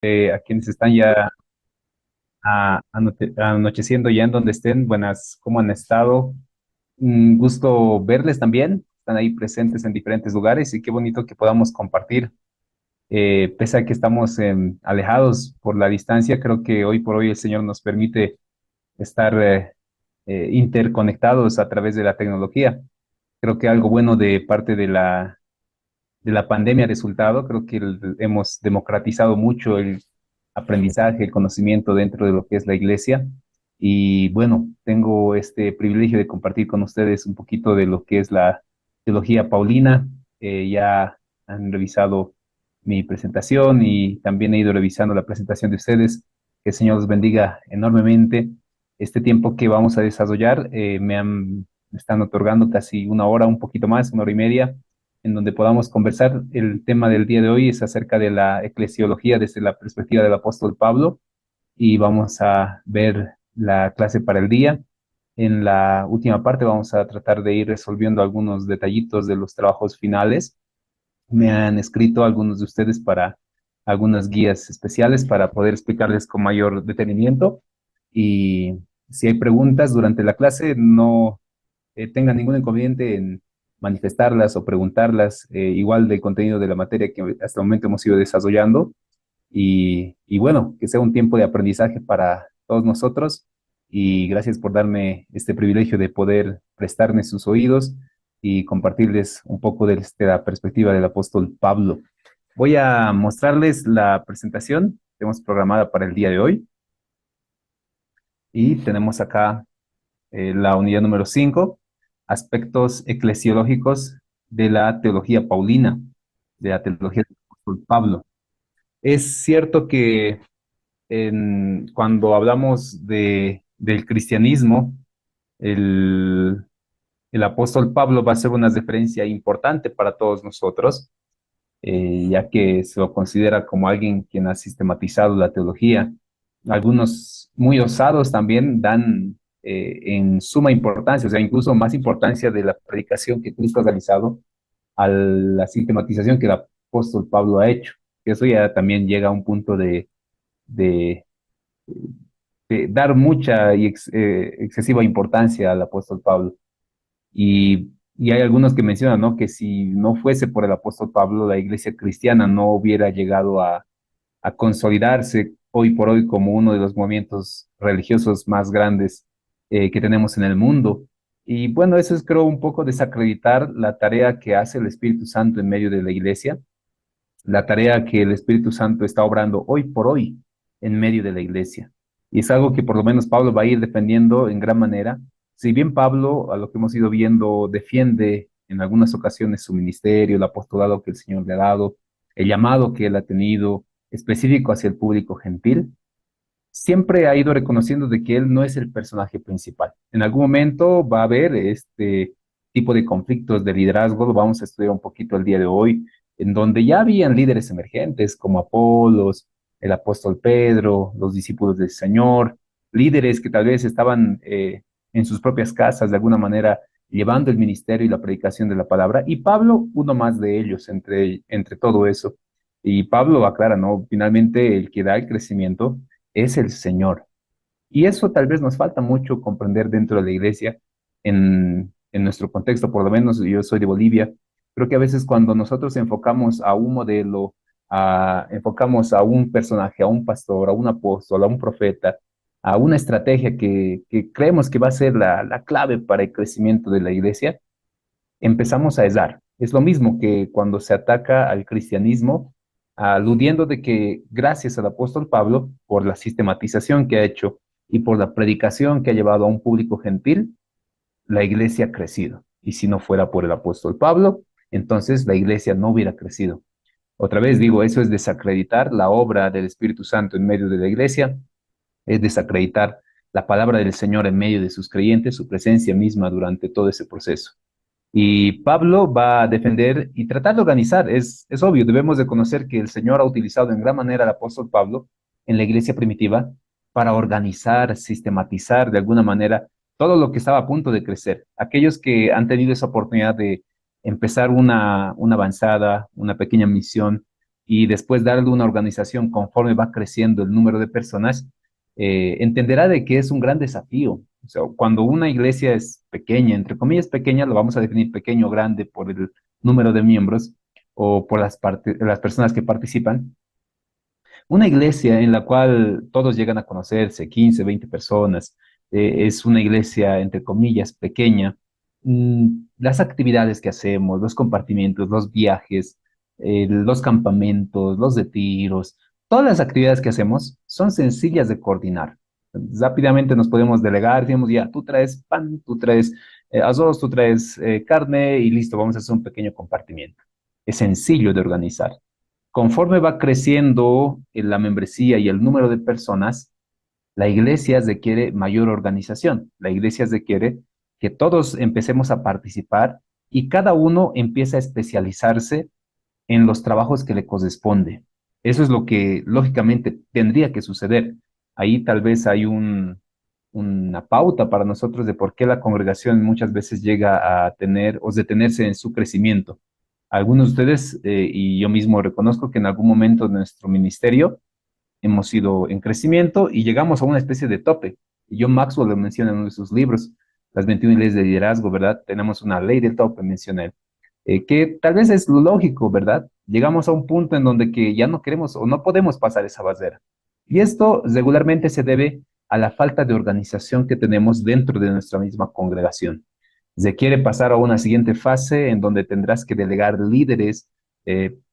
A quienes están ya anocheciendo ya en donde estén. Buenas, ¿cómo han estado? Un gusto verles también. Están ahí presentes en diferentes lugares y qué bonito que podamos compartir. Pese a que estamos alejados por la distancia, creo que hoy por hoy el Señor nos permite estar interconectados a través de la tecnología. Creo que algo bueno de parte de la pandemia resultado. Creo que hemos democratizado mucho el aprendizaje, el conocimiento dentro de lo que es la iglesia. Y bueno, tengo este privilegio de compartir con ustedes un poquito de lo que es la teología paulina. Ya han revisado mi presentación y también he ido revisando la presentación de ustedes. Que el Señor los bendiga enormemente. Este tiempo que vamos a desarrollar, me están otorgando casi una hora, un poquito más, una hora y media, en donde podamos conversar. El tema del día de hoy es acerca de la eclesiología desde la perspectiva del apóstol Pablo, y vamos a ver la clase para el día. En la última parte vamos a tratar de ir resolviendo algunos detallitos de los trabajos finales. Me han escrito algunos de ustedes para algunas guías especiales para poder explicarles con mayor detenimiento, y si hay preguntas durante la clase, no tengan ningún inconveniente en manifestarlas o preguntarlas, igual del contenido de la materia que hasta el momento hemos ido desarrollando. Y bueno, que sea un tiempo de aprendizaje para todos nosotros. Y gracias por darme este privilegio de poder prestarme sus oídos y compartirles un poco de la perspectiva del apóstol Pablo. Voy a mostrarles la presentación que tenemos programada para el día de hoy. Y tenemos acá la unidad número 5: aspectos eclesiológicos de la teología paulina, de la teología del apóstol Pablo. Es cierto que cuando hablamos del cristianismo, el, el apóstol Pablo va a ser una referencia importante para todos nosotros, ya que se lo considera como alguien quien ha sistematizado la teología. Algunos muy osados también dan en suma importancia, o sea, incluso más importancia de la predicación que Cristo ha realizado a la sistematización que el apóstol Pablo ha hecho. Que eso ya también llega a un punto de, de dar mucha y excesiva importancia al apóstol Pablo. Y hay algunos que mencionan, ¿no?, que si no fuese por el apóstol Pablo, la iglesia cristiana no hubiera llegado a consolidarse hoy por hoy como uno de los movimientos religiosos más grandes que tenemos en el mundo. Y bueno, eso es, creo, un poco desacreditar la tarea que hace el Espíritu Santo en medio de la iglesia, la tarea que el Espíritu Santo está obrando hoy por hoy en medio de la iglesia. Y es algo que por lo menos Pablo va a ir defendiendo en gran manera. Si bien Pablo, a lo que hemos ido viendo, defiende en algunas ocasiones su ministerio, el apostolado que el Señor le ha dado, el llamado que él ha tenido específico hacia el público gentil, siempre ha ido reconociendo de que él no es el personaje principal. En algún momento va a haber este tipo de conflictos de liderazgo, lo vamos a estudiar un poquito el día de hoy, en donde ya habían líderes emergentes como Apolos, el apóstol Pedro, los discípulos del Señor, líderes que tal vez estaban en sus propias casas de alguna manera llevando el ministerio y la predicación de la palabra, y Pablo, uno más de ellos entre todo eso. Y Pablo aclara, ¿no? Finalmente el que da el crecimiento es el Señor. Y eso tal vez nos falta mucho comprender dentro de la iglesia, en nuestro contexto. Por lo menos yo soy de Bolivia. Creo que a veces cuando nosotros enfocamos a un modelo, enfocamos a un personaje, a un pastor, a un apóstol, a un profeta, a una estrategia que creemos que va a ser la clave para el crecimiento de la iglesia, empezamos a errar. Es lo mismo que cuando se ataca al cristianismo, aludiendo de que gracias al apóstol Pablo, por la sistematización que ha hecho y por la predicación que ha llevado a un público gentil, la iglesia ha crecido. Y si no fuera por el apóstol Pablo, entonces la iglesia no hubiera crecido. Otra vez digo, eso es desacreditar la obra del Espíritu Santo en medio de la iglesia, es desacreditar la palabra del Señor en medio de sus creyentes, su presencia misma durante todo ese proceso. Y Pablo va a defender y tratar de organizar. Es obvio, debemos de conocer que el Señor ha utilizado en gran manera al apóstol Pablo en la iglesia primitiva para organizar, sistematizar de alguna manera todo lo que estaba a punto de crecer. Aquellos que han tenido esa oportunidad de empezar una avanzada, una pequeña misión y después darle una organización conforme va creciendo el número de personas, entenderá de que es un gran desafío. O sea, cuando una iglesia es pequeña, entre comillas pequeña, lo vamos a definir pequeño o grande por el número de miembros o por las personas que participan. Una iglesia en la cual todos llegan a conocerse, 15, 20 personas, es una iglesia, entre comillas, pequeña. Las actividades que hacemos, los compartimientos, los viajes, los campamentos, los retiros, todas las actividades que hacemos son sencillas de coordinar. Rápidamente nos podemos delegar, decimos, ya, tú traes pan, tú traes arroz, tú traes carne y listo, vamos a hacer un pequeño compartimiento. Es sencillo de organizar. Conforme va creciendo la membresía y el número de personas, la iglesia requiere mayor organización. La iglesia requiere que todos empecemos a participar y cada uno empieza a especializarse en los trabajos que le corresponde. Eso es lo que lógicamente tendría que suceder. Ahí tal vez hay una pauta para nosotros de por qué la congregación muchas veces llega a tener o detenerse en su crecimiento. Algunos de ustedes y yo mismo reconozco que en algún momento de nuestro ministerio hemos ido en crecimiento y llegamos a una especie de tope. Y John Maxwell lo menciona en uno de sus libros, Las 21 leyes de liderazgo, ¿verdad? Tenemos una ley del tope, menciona él, que tal vez es lo lógico, ¿verdad? Llegamos a un punto en donde que ya no queremos o no podemos pasar esa barrera. Y esto regularmente se debe a la falta de organización que tenemos dentro de nuestra misma congregación. Se quiere pasar a una siguiente fase en donde tendrás que delegar líderes,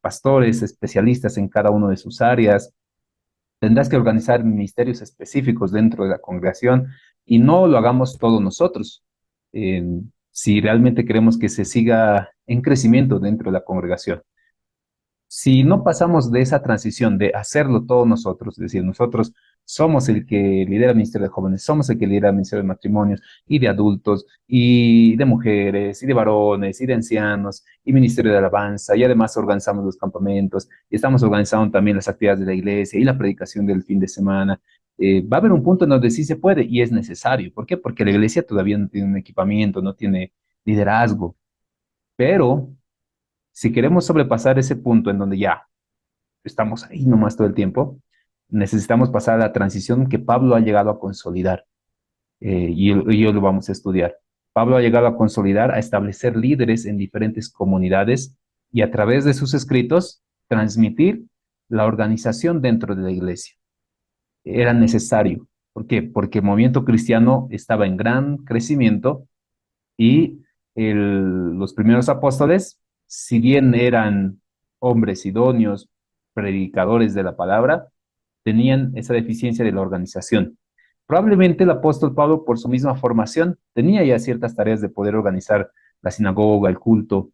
pastores, especialistas en cada una de sus áreas. Tendrás que organizar ministerios específicos dentro de la congregación y no lo hagamos todos nosotros. Si realmente queremos que se siga en crecimiento dentro de la congregación. Si no pasamos de esa transición de hacerlo todos nosotros, es decir, nosotros somos el que lidera el Ministerio de Jóvenes, somos el que lidera el Ministerio de Matrimonios y de adultos y de mujeres y de varones y de ancianos y Ministerio de Alabanza y además organizamos los campamentos y estamos organizando también las actividades de la iglesia y la predicación del fin de semana. Va a haber un punto en donde sí se puede y es necesario. ¿Por qué? Porque la iglesia todavía no tiene un equipamiento, no tiene liderazgo, pero si queremos sobrepasar ese punto en donde ya estamos ahí nomás todo el tiempo, necesitamos pasar a la transición que Pablo ha llegado a consolidar y hoy lo vamos a estudiar. Pablo ha llegado a consolidar, a establecer líderes en diferentes comunidades y a través de sus escritos transmitir la organización dentro de la iglesia. Era necesario. ¿Por qué? Porque el movimiento cristiano estaba en gran crecimiento y los primeros apóstoles, si bien eran hombres idóneos, predicadores de la palabra, tenían esa deficiencia de la organización. Probablemente el apóstol Pablo, por su misma formación, tenía ya ciertas tareas de poder organizar la sinagoga, el culto,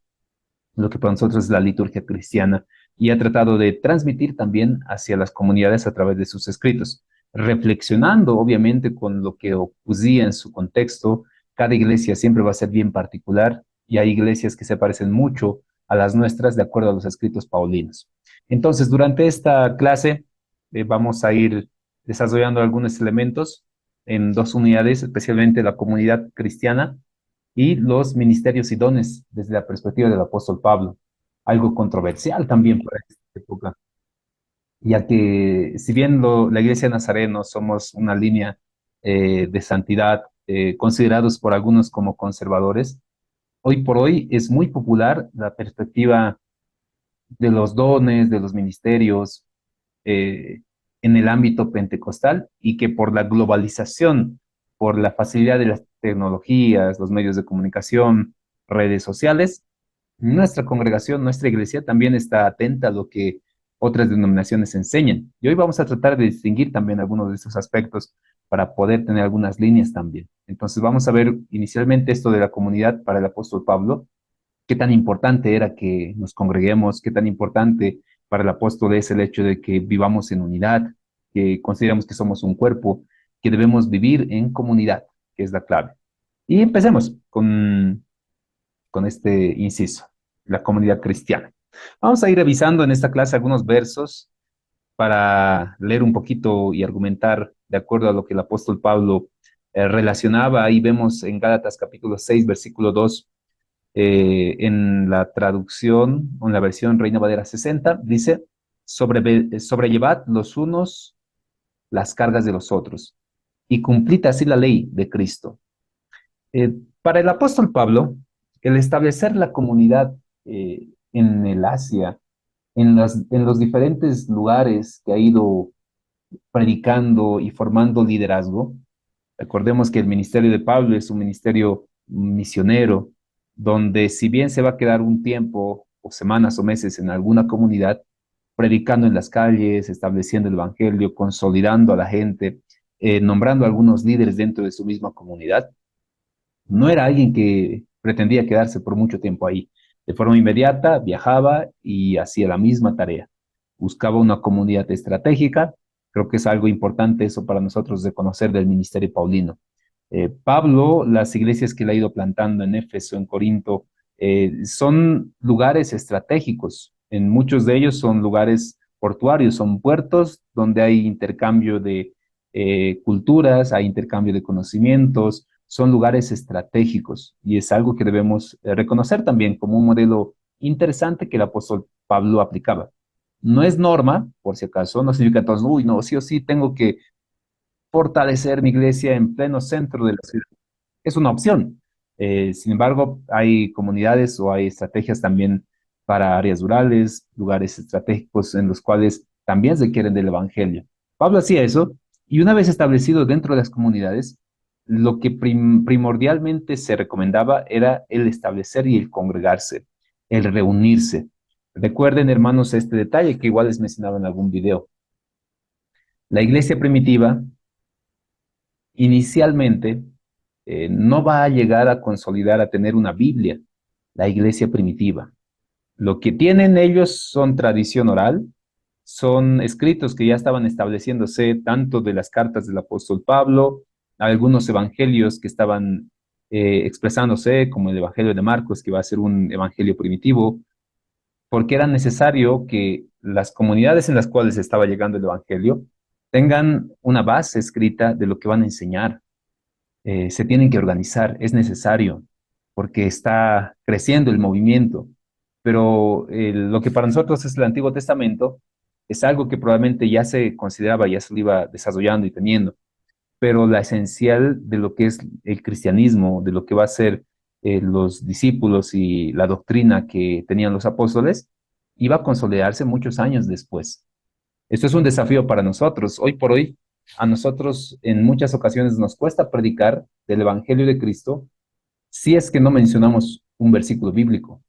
lo que para nosotros es la liturgia cristiana, y ha tratado de transmitir también hacia las comunidades a través de sus escritos, reflexionando obviamente con lo que ocurría en su contexto. Cada iglesia siempre va a ser bien particular y hay iglesias que se parecen mucho a las nuestras de acuerdo a los escritos paulinos. Entonces, durante esta clase vamos a ir desarrollando algunos elementos en dos unidades, especialmente la comunidad cristiana y los ministerios y dones desde la perspectiva del apóstol Pablo. Algo controversial también para esta época, ya que si bien la Iglesia de Nazareno somos una línea de santidad, considerados por algunos como conservadores, hoy por hoy es muy popular la perspectiva de los dones, de los ministerios eh, en el ámbito pentecostal y que por la globalización, por la facilidad de las tecnologías, los medios de comunicación, redes sociales, nuestra congregación, nuestra iglesia también está atenta a lo que otras denominaciones enseñan. Y hoy vamos a tratar de distinguir también algunos de esos aspectos para poder tener algunas líneas también. Entonces vamos a ver inicialmente esto de la comunidad para el apóstol Pablo, qué tan importante era que nos congreguemos, qué tan importante para el apóstol es el hecho de que vivamos en unidad, que consideramos que somos un cuerpo, que debemos vivir en comunidad, que es la clave. Y empecemos con este inciso, la comunidad cristiana. Vamos a ir revisando en esta clase algunos versos para leer un poquito y argumentar de acuerdo a lo que el apóstol Pablo relacionaba. Ahí vemos en Gálatas capítulo 6, versículo 2, en la traducción, o en la versión Reina Valera 60, dice, sobrellevad los unos las cargas de los otros, y cumplid así la ley de Cristo. Para el apóstol Pablo, el establecer la comunidad en el Asia, en los diferentes lugares que ha ido predicando y formando liderazgo. Recordemos que el ministerio de Pablo es un ministerio misionero, donde si bien se va a quedar un tiempo o semanas o meses en alguna comunidad, predicando en las calles, estableciendo el evangelio, consolidando a la gente, nombrando a algunos líderes dentro de su misma comunidad, no era alguien que pretendía quedarse por mucho tiempo ahí. De forma inmediata viajaba y hacía la misma tarea. Buscaba una comunidad estratégica. Creo que es algo importante eso para nosotros de conocer del ministerio paulino. Pablo, las iglesias que él ha ido plantando en Éfeso, en Corinto, son lugares estratégicos. En muchos de ellos son lugares portuarios, son puertos donde hay intercambio de culturas, hay intercambio de conocimientos, son lugares estratégicos y es algo que debemos reconocer también como un modelo interesante que el apóstol Pablo aplicaba. No es norma, por si acaso, no significa entonces, uy, no, sí o sí tengo que fortalecer mi iglesia en pleno centro de la ciudad. Es una opción. Sin embargo, hay comunidades o hay estrategias también para áreas rurales, lugares estratégicos en los cuales también se quieren del evangelio. Pablo hacía eso y una vez establecido dentro de las comunidades, lo que primordialmente se recomendaba era el establecer y el congregarse, el reunirse. Recuerden, hermanos, este detalle que igual les mencionaba en algún video. La iglesia primitiva inicialmente no va a llegar a consolidar, a tener una Biblia, la iglesia primitiva. Lo que tienen ellos son tradición oral, son escritos que ya estaban estableciéndose tanto de las cartas del apóstol Pablo, algunos evangelios que estaban expresándose, como el evangelio de Marcos, que va a ser un evangelio primitivo, porque era necesario que las comunidades en las cuales estaba llegando el evangelio tengan una base escrita de lo que van a enseñar. Se tienen que organizar, es necesario, porque está creciendo el movimiento. Pero lo que para nosotros es el Antiguo Testamento es algo que probablemente ya se consideraba, ya se lo iba desarrollando y teniendo, pero la esencial de lo que es el cristianismo, de lo que va a ser los discípulos y la doctrina que tenían los apóstoles, iba a consolidarse muchos años después. Esto es un desafío para nosotros. Hoy por hoy, a nosotros en muchas ocasiones nos cuesta predicar del Evangelio de Cristo si es que no mencionamos un versículo bíblico.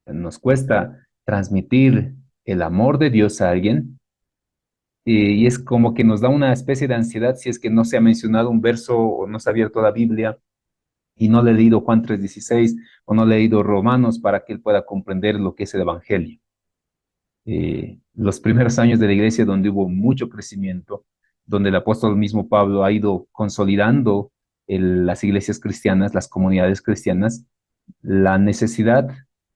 Nos cuesta transmitir el amor de Dios a alguien y es como que nos da una especie de ansiedad si es que no se ha mencionado un verso o no se ha abierto la Biblia y no le he leído Juan 3:16 o no le he leído Romanos para que él pueda comprender lo que es el Evangelio. Los primeros años de la iglesia donde hubo mucho crecimiento, donde el apóstol mismo Pablo ha ido consolidando las iglesias cristianas, las comunidades cristianas, la necesidad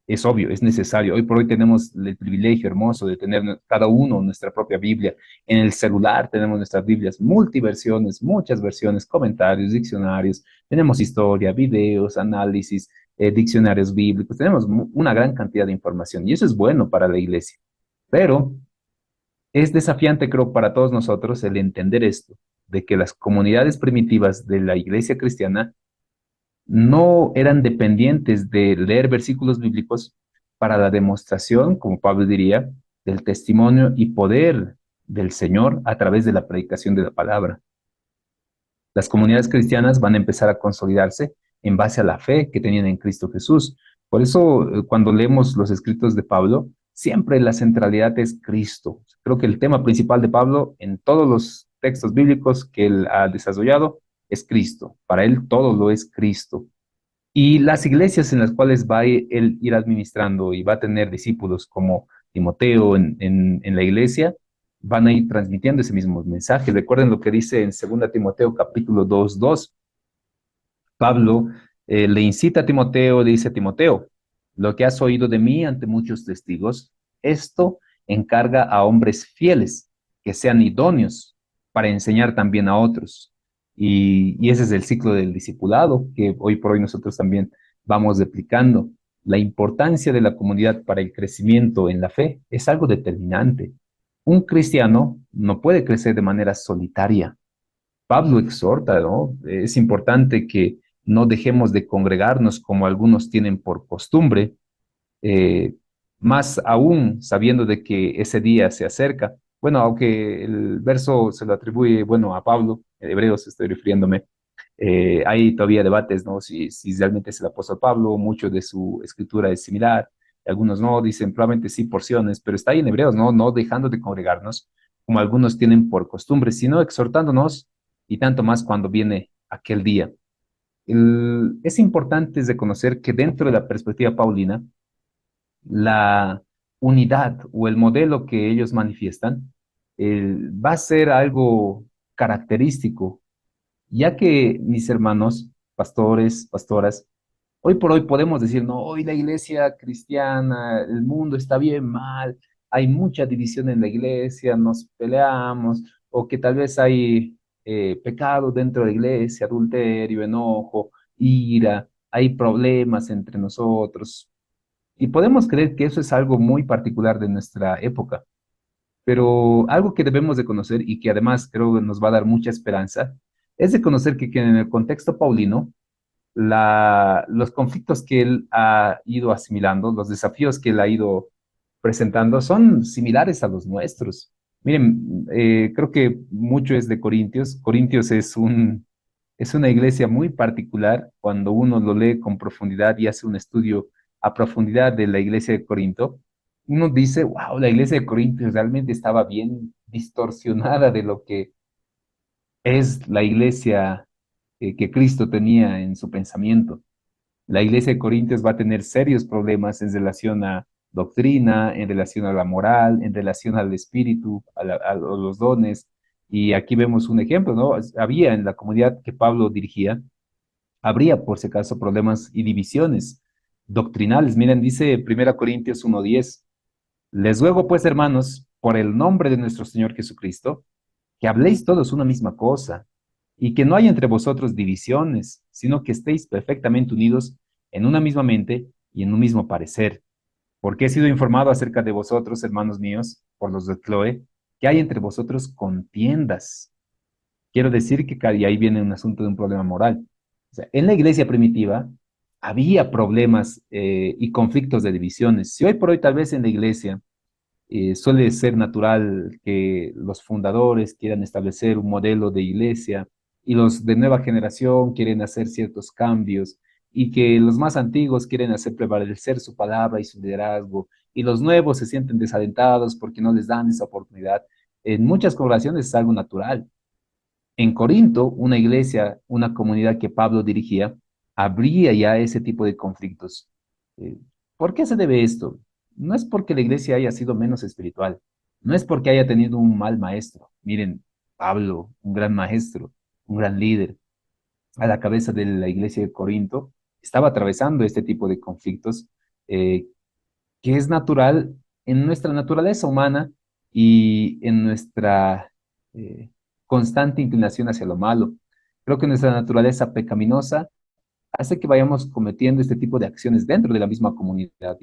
es obvio, es necesario. Hoy por hoy tenemos el privilegio hermoso de tener cada uno nuestra propia Biblia. En el celular tenemos nuestras Biblias, multiversiones, muchas versiones, comentarios, diccionarios, tenemos historia, videos, análisis, diccionarios bíblicos, tenemos una gran cantidad de información y eso es bueno para la iglesia. Pero es desafiante, creo, para todos nosotros el entender esto, de que las comunidades primitivas de la iglesia cristiana no eran dependientes de leer versículos bíblicos para la demostración, como Pablo diría, del testimonio y poder del Señor a través de la predicación de la palabra. Las comunidades cristianas van a empezar a consolidarse en base a la fe que tenían en Cristo Jesús. Por eso, cuando leemos los escritos de Pablo, siempre la centralidad es Cristo. Creo que el tema principal de Pablo en todos los textos bíblicos que él ha desarrollado es Cristo. Para él todo lo es Cristo. Y las iglesias en las cuales va a él ir administrando y va a tener discípulos como Timoteo en la iglesia, van a ir transmitiendo ese mismo mensaje. Recuerden lo que dice en 2 Timoteo capítulo 2:2. Pablo le incita a Timoteo, le dice a Timoteo, lo que has oído de mí ante muchos testigos, esto encarga a hombres fieles, que sean idóneos para enseñar también a otros. Y ese es el ciclo del discipulado que hoy por hoy nosotros también vamos replicando. La importancia de la comunidad para el crecimiento en la fe es algo determinante. Un cristiano no puede crecer de manera solitaria. Pablo exhorta, ¿no? Es importante que no dejemos de congregarnos como algunos tienen por costumbre, eh, más aún sabiendo de que ese día se acerca. Bueno, aunque el verso se lo atribuye, bueno, a Pablo, en Hebreos estoy refiriéndome, hay todavía debates, ¿no? Si realmente es el apóstol Pablo, mucho de su escritura es similar, algunos no, dicen probablemente sí porciones, pero está ahí en Hebreos, ¿no? No dejando de congregarnos, como algunos tienen por costumbre, sino exhortándonos, y tanto más cuando viene aquel día. Es importante reconocer que dentro de la perspectiva paulina, la unidad o el modelo que ellos manifiestan va a ser algo característico, ya que mis hermanos, pastores, pastoras, hoy por hoy podemos decir, no, hoy la iglesia cristiana, el mundo está bien mal, hay mucha división en la iglesia, nos peleamos, o que tal vez hay pecado dentro de la iglesia, adulterio, enojo, ira, hay problemas entre nosotros. Y podemos creer que eso es algo muy particular de nuestra época, pero algo que debemos de conocer y que además creo que nos va a dar mucha esperanza, es de conocer que en el contexto paulino, los conflictos que él ha ido asimilando, los desafíos que él ha ido presentando, son similares a los nuestros. Miren, creo que mucho es de Corintios. Corintios es una iglesia muy particular cuando uno lo lee con profundidad y hace un estudio a profundidad de la iglesia de Corinto. Uno dice, wow, la iglesia de Corinto realmente estaba bien distorsionada de lo que es la iglesia que Cristo tenía en su pensamiento. La iglesia de Corintios va a tener serios problemas en relación a doctrina, en relación a la moral, en relación al espíritu, a los dones. Y aquí vemos un ejemplo, ¿no? Había en la comunidad que Pablo dirigía, habría por si acaso problemas y divisiones doctrinales. Miren, dice 1 Corintios 1:10, les ruego pues, hermanos, por el nombre de nuestro Señor Jesucristo, que habléis todos una misma cosa, y que no haya entre vosotros divisiones, sino que estéis perfectamente unidos en una misma mente y en un mismo parecer. Porque he sido informado acerca de vosotros, hermanos míos, por los de Chloe, que hay entre vosotros contiendas. Quiero decir que y ahí viene un asunto de un problema moral. O sea, en la iglesia primitiva había problemas y conflictos de divisiones. Si hoy por hoy tal vez en la iglesia suele ser natural que los fundadores quieran establecer un modelo de iglesia y los de nueva generación quieren hacer ciertos cambios y que los más antiguos quieren hacer prevalecer su palabra y su liderazgo y los nuevos se sienten desalentados porque no les dan esa oportunidad. En muchas congregaciones es algo natural. En Corinto, una iglesia, una comunidad que Pablo dirigía, habría ya ese tipo de conflictos. Eh, ¿Por qué se debe esto? No es porque la iglesia haya sido menos espiritual, no es porque haya tenido un mal maestro. Miren, Pablo, un gran maestro, un gran líder, a la cabeza de la iglesia de Corinto, estaba atravesando este tipo de conflictos eh, que es natural en nuestra naturaleza humana y en nuestra eh, constante inclinación hacia lo malo. Creo que nuestra naturaleza pecaminosa hace que vayamos cometiendo este tipo de acciones dentro de la misma comunidad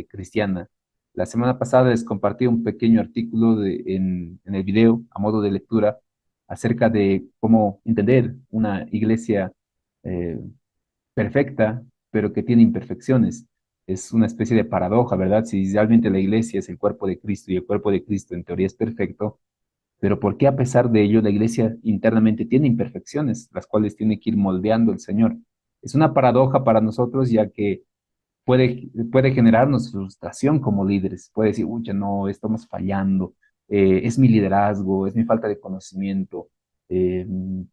cristiana. La semana pasada les compartí un pequeño artículo en el video a modo de lectura acerca de cómo entender una iglesia eh, perfecta, pero que tiene imperfecciones. Es una especie de paradoja, ¿verdad? Si realmente la iglesia es el cuerpo de Cristo y el cuerpo de Cristo en teoría es perfecto, pero ¿por qué a pesar de ello la iglesia internamente tiene imperfecciones, las cuales tiene que ir moldeando el Señor? Es una paradoja para nosotros, ya que puede generarnos frustración como líderes. Puede decir, uy, ya no, estamos fallando, es mi liderazgo, es mi falta de conocimiento, eh,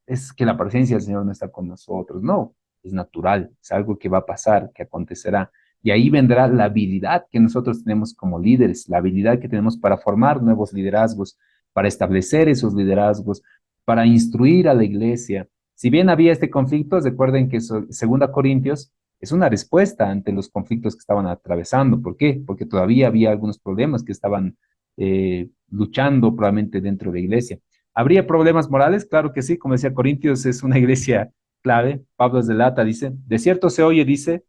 es que la presencia del Señor no está con nosotros. No, es natural, es algo que va a pasar, que acontecerá. Y ahí vendrá la habilidad que nosotros tenemos como líderes, la habilidad que tenemos para formar nuevos liderazgos, para establecer esos liderazgos, para instruir a la iglesia. Si bien había este conflicto, recuerden que 2 Corintios es una respuesta ante los conflictos que estaban atravesando. ¿Por qué? Porque todavía había algunos problemas que estaban luchando probablemente dentro de la iglesia. ¿Habría problemas morales? Claro que sí, como decía Corintios, es una iglesia clave. Pablo es de lata, dice, de cierto se oye, dice,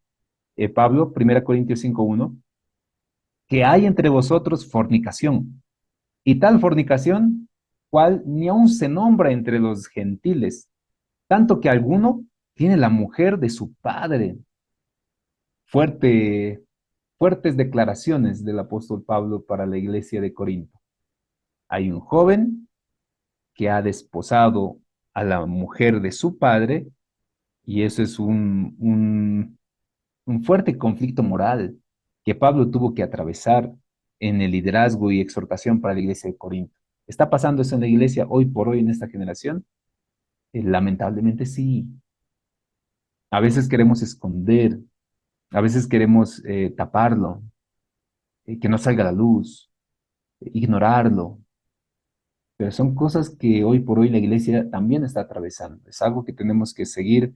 Pablo, 1 Corintios 5:1, que hay entre vosotros fornicación, y tal fornicación, cual ni aun se nombra entre los gentiles, tanto que alguno tiene la mujer de su padre. Fuerte, fuertes declaraciones del apóstol Pablo para la iglesia de Corinto. Hay un joven que ha desposado a la mujer de su padre, y eso es un fuerte conflicto moral que Pablo tuvo que atravesar en el liderazgo y exhortación para la iglesia de Corinto. ¿Está pasando eso en la iglesia hoy por hoy en esta generación? Lamentablemente sí. A veces queremos esconder, a veces queremos taparlo, que no salga a la luz, ignorarlo, pero son cosas que hoy por hoy la iglesia también está atravesando. Es algo que tenemos que seguir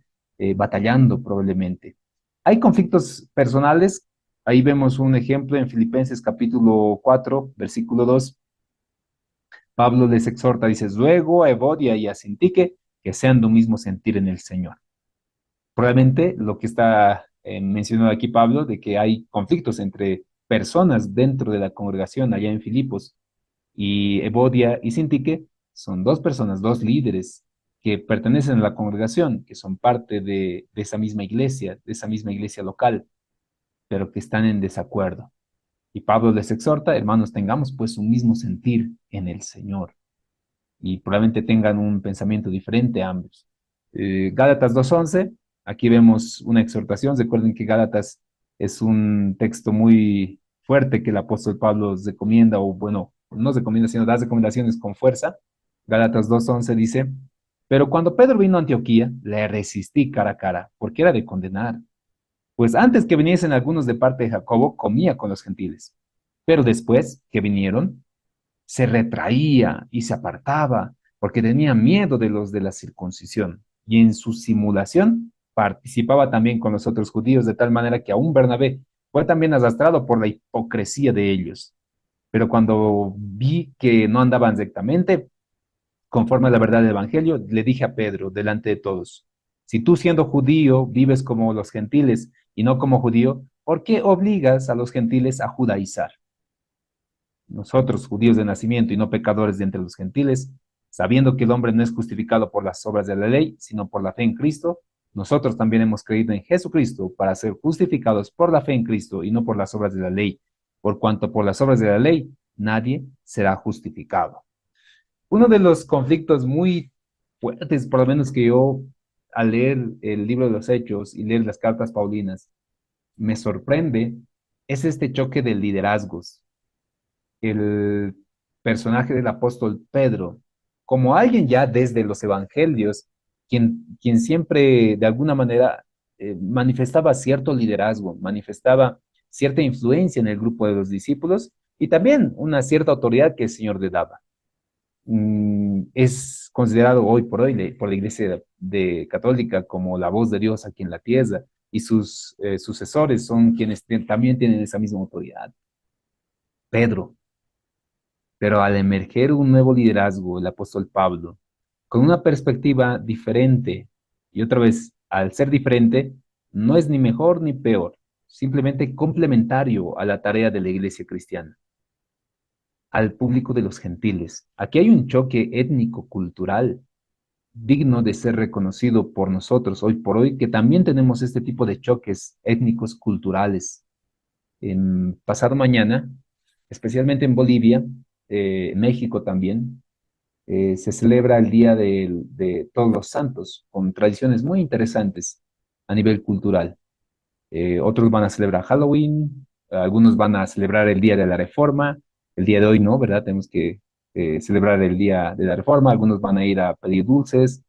batallando probablemente. Hay conflictos personales. Ahí vemos un ejemplo en Filipenses capítulo 4, versículo 2. Pablo les exhorta, dice, luego a Evodia y a Sintique que sean de un mismo sentir en el Señor. Probablemente lo que está mencionando aquí Pablo, de que hay conflictos entre personas dentro de la congregación allá en Filipos, y Evodia y Sintique son dos personas, dos líderes que pertenecen a la congregación, que son parte de esa misma iglesia local, pero que están en desacuerdo. Y Pablo les exhorta, hermanos, tengamos pues un mismo sentir en el Señor, y probablemente tengan un pensamiento diferente ambos. Gálatas 2:11, aquí vemos una exhortación. Recuerden que Gálatas es un texto muy fuerte que el apóstol Pablo recomienda, o bueno, no recomienda, sino da recomendaciones con fuerza. Gálatas 2:11 dice, pero cuando Pedro vino a Antioquía, le resistí cara a cara, porque era de condenar. Pues antes que viniesen algunos de parte de Jacobo, comía con los gentiles. Pero después que vinieron, se retraía y se apartaba porque tenía miedo de los de la circuncisión, y en su simulación participaba también con los otros judíos, de tal manera que aún Bernabé fue también arrastrado por la hipocresía de ellos. Pero cuando vi que no andaban rectamente, conforme a la verdad del Evangelio, le dije a Pedro delante de todos, si tú siendo judío vives como los gentiles y no como judío, ¿por qué obligas a los gentiles a judaizar? Nosotros, judíos de nacimiento y no pecadores de entre los gentiles, sabiendo que el hombre no es justificado por las obras de la ley, sino por la fe en Cristo, nosotros también hemos creído en Jesucristo para ser justificados por la fe en Cristo y no por las obras de la ley, por cuanto por las obras de la ley nadie será justificado. Uno de los conflictos muy fuertes, por lo menos que yo, al leer el libro de los Hechos y leer las cartas paulinas, me sorprende, es este choque de liderazgos. El personaje del apóstol Pedro, como alguien ya desde los evangelios, quien siempre de alguna manera manifestaba cierto liderazgo, manifestaba cierta influencia en el grupo de los discípulos y también una cierta autoridad que el Señor le daba. Es considerado hoy por hoy por la Iglesia Católica como la voz de Dios aquí en la tierra, y sus sucesores son quienes también tienen esa misma autoridad. Pedro. Pero al emerger un nuevo liderazgo, el apóstol Pablo, con una perspectiva diferente, y otra vez, al ser diferente, no es ni mejor ni peor, simplemente complementario a la tarea de la iglesia cristiana, al público de los gentiles. Aquí hay un choque étnico-cultural digno de ser reconocido por nosotros hoy por hoy, que también tenemos este tipo de choques étnicos culturales. En pasado mañana, especialmente en Bolivia, México también, se celebra el Día de Todos los Santos, con tradiciones muy interesantes a nivel cultural. Otros van a celebrar Halloween, algunos van a celebrar el Día de la Reforma, el día de hoy no, ¿verdad? Tenemos que celebrar el Día de la Reforma, algunos van a ir a pedir dulces,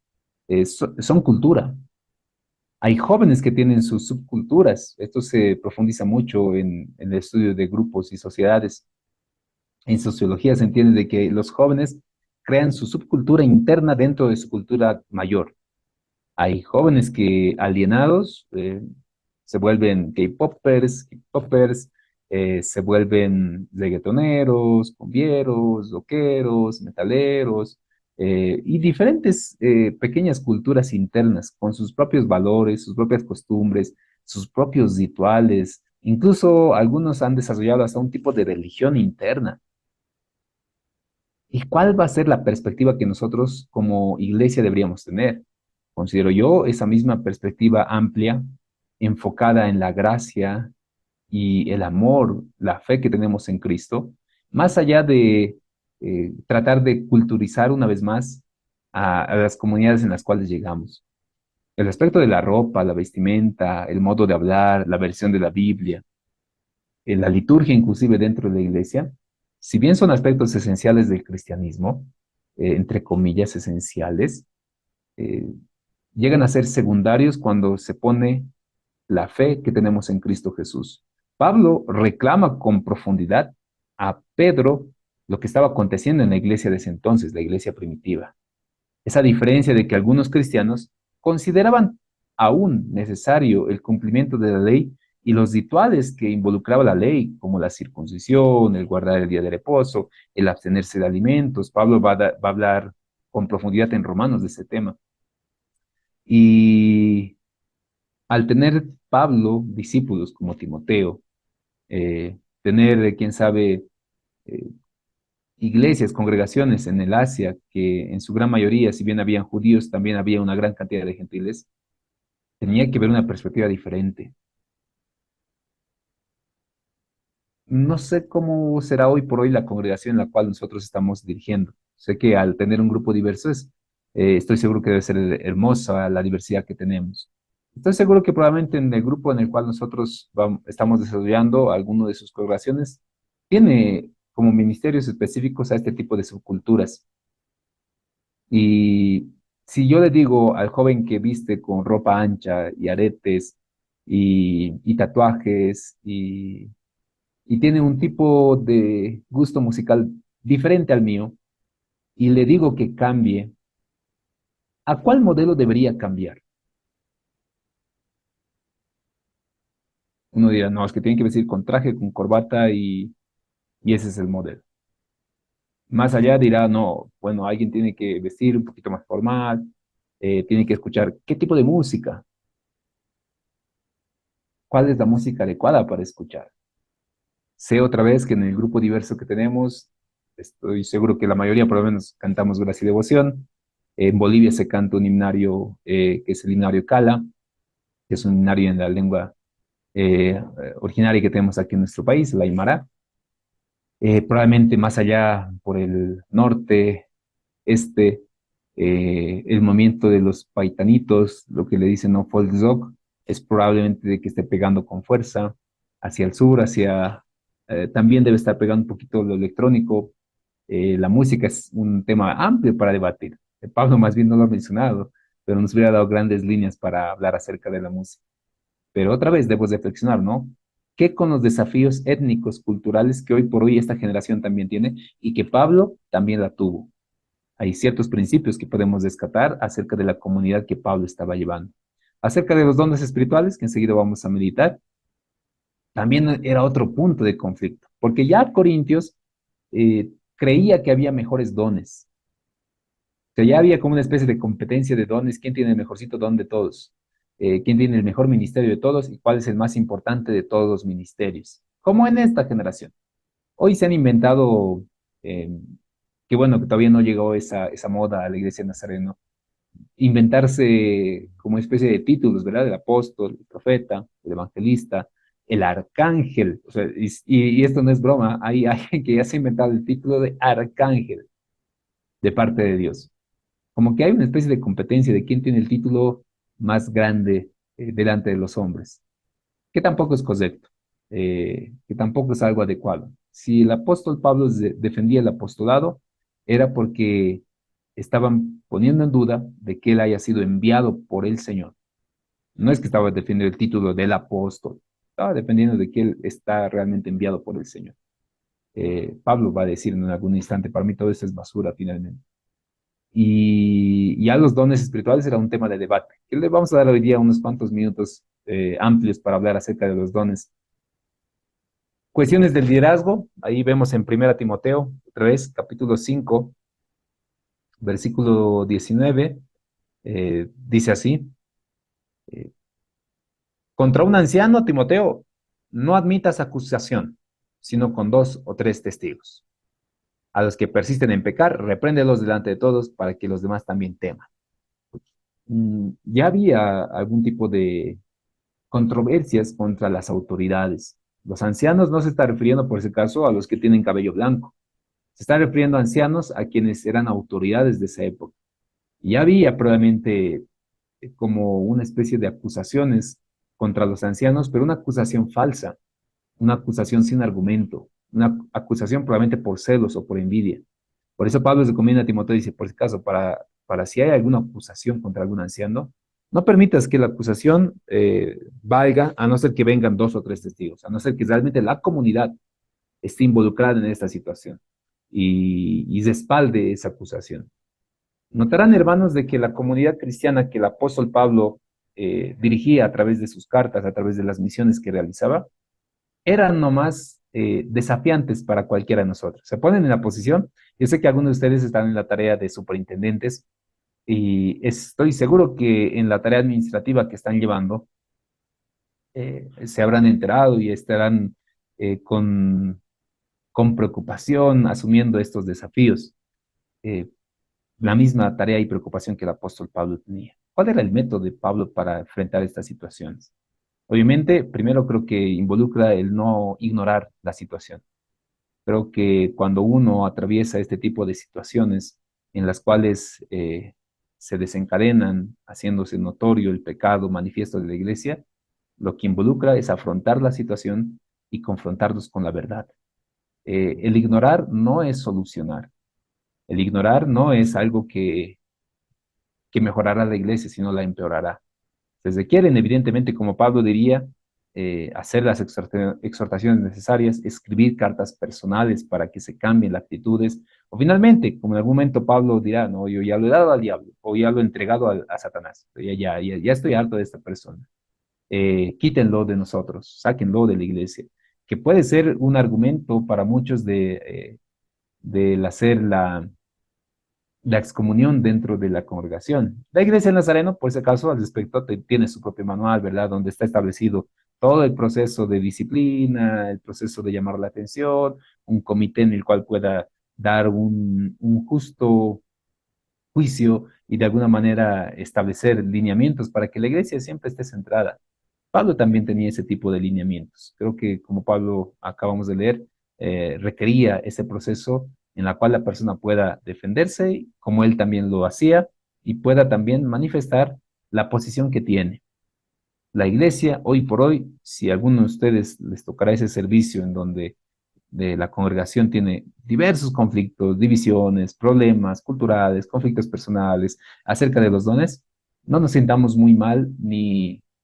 son cultura. Hay jóvenes que tienen sus subculturas. Esto se profundiza mucho en el estudio de grupos y sociedades. En sociología se entiende de que los jóvenes crean su subcultura interna dentro de su cultura mayor. Hay jóvenes que alienados se vuelven K-popers, hip-hoppers, se vuelven reggaetoneros, cumbieros, rockeros, metaleros, y diferentes pequeñas culturas internas con sus propios valores, sus propias costumbres, sus propios rituales, incluso algunos han desarrollado hasta un tipo de religión interna. ¿Y cuál va a ser la perspectiva que nosotros como iglesia deberíamos tener? Considero yo esa misma perspectiva amplia, enfocada en la gracia y el amor, la fe que tenemos en Cristo, más allá de tratar de culturizar una vez más a las comunidades en las cuales llegamos. El aspecto de la ropa, la vestimenta, el modo de hablar, la versión de la Biblia, la liturgia inclusive dentro de la iglesia, si bien son aspectos esenciales del cristianismo, entre comillas esenciales, eh, llegan a ser secundarios cuando se pone la fe que tenemos en Cristo Jesús. Pablo reclama con profundidad a Pedro lo que estaba aconteciendo en la iglesia de ese entonces, la iglesia primitiva. Esa diferencia de que algunos cristianos consideraban aún necesario el cumplimiento de la ley y los rituales que involucraba la ley, como la circuncisión, el guardar el día de reposo, el abstenerse de alimentos. Pablo va a hablar con profundidad en Romanos de ese tema. Y al tener Pablo discípulos como Timoteo, tener, quién sabe, eh, iglesias, congregaciones en el Asia, que en su gran mayoría, si bien habían judíos, también había una gran cantidad de gentiles, tenía que ver una perspectiva diferente. No sé cómo será hoy por hoy la congregación en la cual nosotros estamos dirigiendo. Sé que al tener un grupo diverso, estoy seguro que debe ser hermosa la diversidad que tenemos. Estoy seguro que probablemente en el grupo en el cual nosotros estamos desarrollando alguno de sus congregaciones, tiene como ministerios específicos a este tipo de subculturas. Y si yo le digo al joven que viste con ropa ancha y aretes y tatuajes y tiene un tipo de gusto musical diferente al mío, y le digo que cambie, ¿a cuál modelo debería cambiar? Uno dirá, no, es que tiene que vestir con traje, con corbata y ese es el modelo. Más allá dirá, no, bueno, alguien tiene que vestir un poquito más formal, tiene que escuchar qué tipo de música, cuál es la música adecuada para escuchar. Sé otra vez que en el grupo diverso que tenemos, estoy seguro que la mayoría por lo menos cantamos Gracia y Devoción. En Bolivia se canta un himnario que es el himnario Cala, que es un himnario en la lengua originaria que tenemos aquí en nuestro país, la Aymara. Probablemente más allá por el norte, este, el movimiento de los paitanitos, lo que le dicen no folk rock, es probablemente de que esté pegando con fuerza hacia el sur, también debe estar pegando un poquito lo electrónico. La música es un tema amplio para debatir. Pablo más bien no lo ha mencionado, pero nos hubiera dado grandes líneas para hablar acerca de la música. Pero otra vez debo reflexionar, ¿no? ¿Qué con los desafíos étnicos, culturales que hoy por hoy esta generación también tiene y que Pablo también la tuvo? Hay ciertos principios que podemos descartar acerca de la comunidad que Pablo estaba llevando. Acerca de los dones espirituales, que enseguida vamos a meditar, también era otro punto de conflicto, porque ya Corintios creía que había mejores dones. O sea, ya había como una especie de competencia de dones, quién tiene el mejorcito don de todos, quién tiene el mejor ministerio de todos y cuál es el más importante de todos los ministerios, como en esta generación. Hoy se han inventado, eh, que bueno, que todavía no llegó esa moda a la iglesia nazareno, inventarse como especie de títulos, ¿verdad? El apóstol, el profeta, el evangelista, el arcángel. O sea, y esto no es broma, hay alguien que ya se ha inventado el título de arcángel de parte de Dios. Como que hay una especie de competencia de quién tiene el título más grande delante de los hombres, que tampoco es correcto, que tampoco es algo adecuado. Si el apóstol Pablo defendía el apostolado, era porque estaban poniendo en duda de que él haya sido enviado por el Señor. No es que estaba defendiendo el título del apóstol, estaba defendiendo de que él está realmente enviado por el Señor. Pablo va a decir en algún instante, para mí todo esto es basura finalmente. Y ya los dones espirituales era un tema de debate, que le vamos a dar hoy día unos cuantos minutos amplios para hablar acerca de los dones. Cuestiones del liderazgo, ahí vemos en Primera Timoteo, otra vez, capítulo 5 versículo 19, dice así, eh, Contra un anciano, Timoteo, no admitas acusación, sino con dos o tres testigos. A los que persisten en pecar, repréndelos delante de todos para que los demás también teman. Ya había algún tipo de controversias contra las autoridades. Los ancianos no se está refiriendo, por ese caso, a los que tienen cabello blanco. Se está refiriendo a ancianos a quienes eran autoridades de esa época. Y ya había probablemente como una especie de acusaciones contra los ancianos, pero una acusación falsa, una acusación sin argumento, una acusación probablemente por celos o por envidia. Por eso Pablo recomienda a Timoteo, dice, por si acaso, para si hay alguna acusación contra algún anciano, no permitas que la acusación valga, a no ser que vengan dos o tres testigos, a no ser que realmente la comunidad esté involucrada en esta situación y respalde esa acusación. Notarán, hermanos, de que la comunidad cristiana que el apóstol Pablo dirigía a través de sus cartas, a través de las misiones que realizaba, eran nomás desafiantes para cualquiera de nosotros. Se ponen en la posición, yo sé que algunos de ustedes están en la tarea de superintendentes y estoy seguro que en la tarea administrativa que están llevando se habrán enterado y estarán eh, con, con preocupación asumiendo estos desafíos. Eh, la misma tarea y preocupación que el apóstol Pablo tenía. ¿Cuál era el método de Pablo para enfrentar estas situaciones? Obviamente, primero creo que involucra el no ignorar la situación. Creo que cuando uno atraviesa este tipo de situaciones en las cuales se desencadenan, haciéndose notorio el pecado manifiesto de la iglesia, lo que involucra es afrontar la situación y confrontarlos con la verdad. El ignorar no es solucionar. El ignorar no es algo que mejorará la iglesia, sino la empeorará. Se requieren, evidentemente, como Pablo diría, hacer las exhortaciones necesarias, escribir cartas personales para que se cambien las actitudes, o finalmente, como en algún momento Pablo dirá, no, yo ya lo he dado al diablo, o ya lo he entregado a Satanás, ya estoy harto de esta persona. Quítenlo de nosotros, sáquenlo de la iglesia, que puede ser un argumento para muchos del hacer la excomunión dentro de la congregación. La iglesia de Nazareno, por si acaso, al respecto, tiene su propio manual, ¿verdad? Donde está establecido todo el proceso de disciplina, el proceso de llamar la atención, un comité en el cual pueda dar un justo juicio y de alguna manera establecer lineamientos para que la iglesia siempre esté centrada. Pablo también tenía ese tipo de lineamientos. Creo que como Pablo acabamos de leer, requería ese proceso en la cual la persona pueda defenderse, como él también lo hacía, y pueda también manifestar la posición que tiene. La iglesia, hoy por hoy, si a alguno de ustedes les tocará ese servicio en donde de la congregación tiene diversos conflictos, divisiones, problemas culturales, conflictos personales acerca de los dones, no nos sintamos muy mal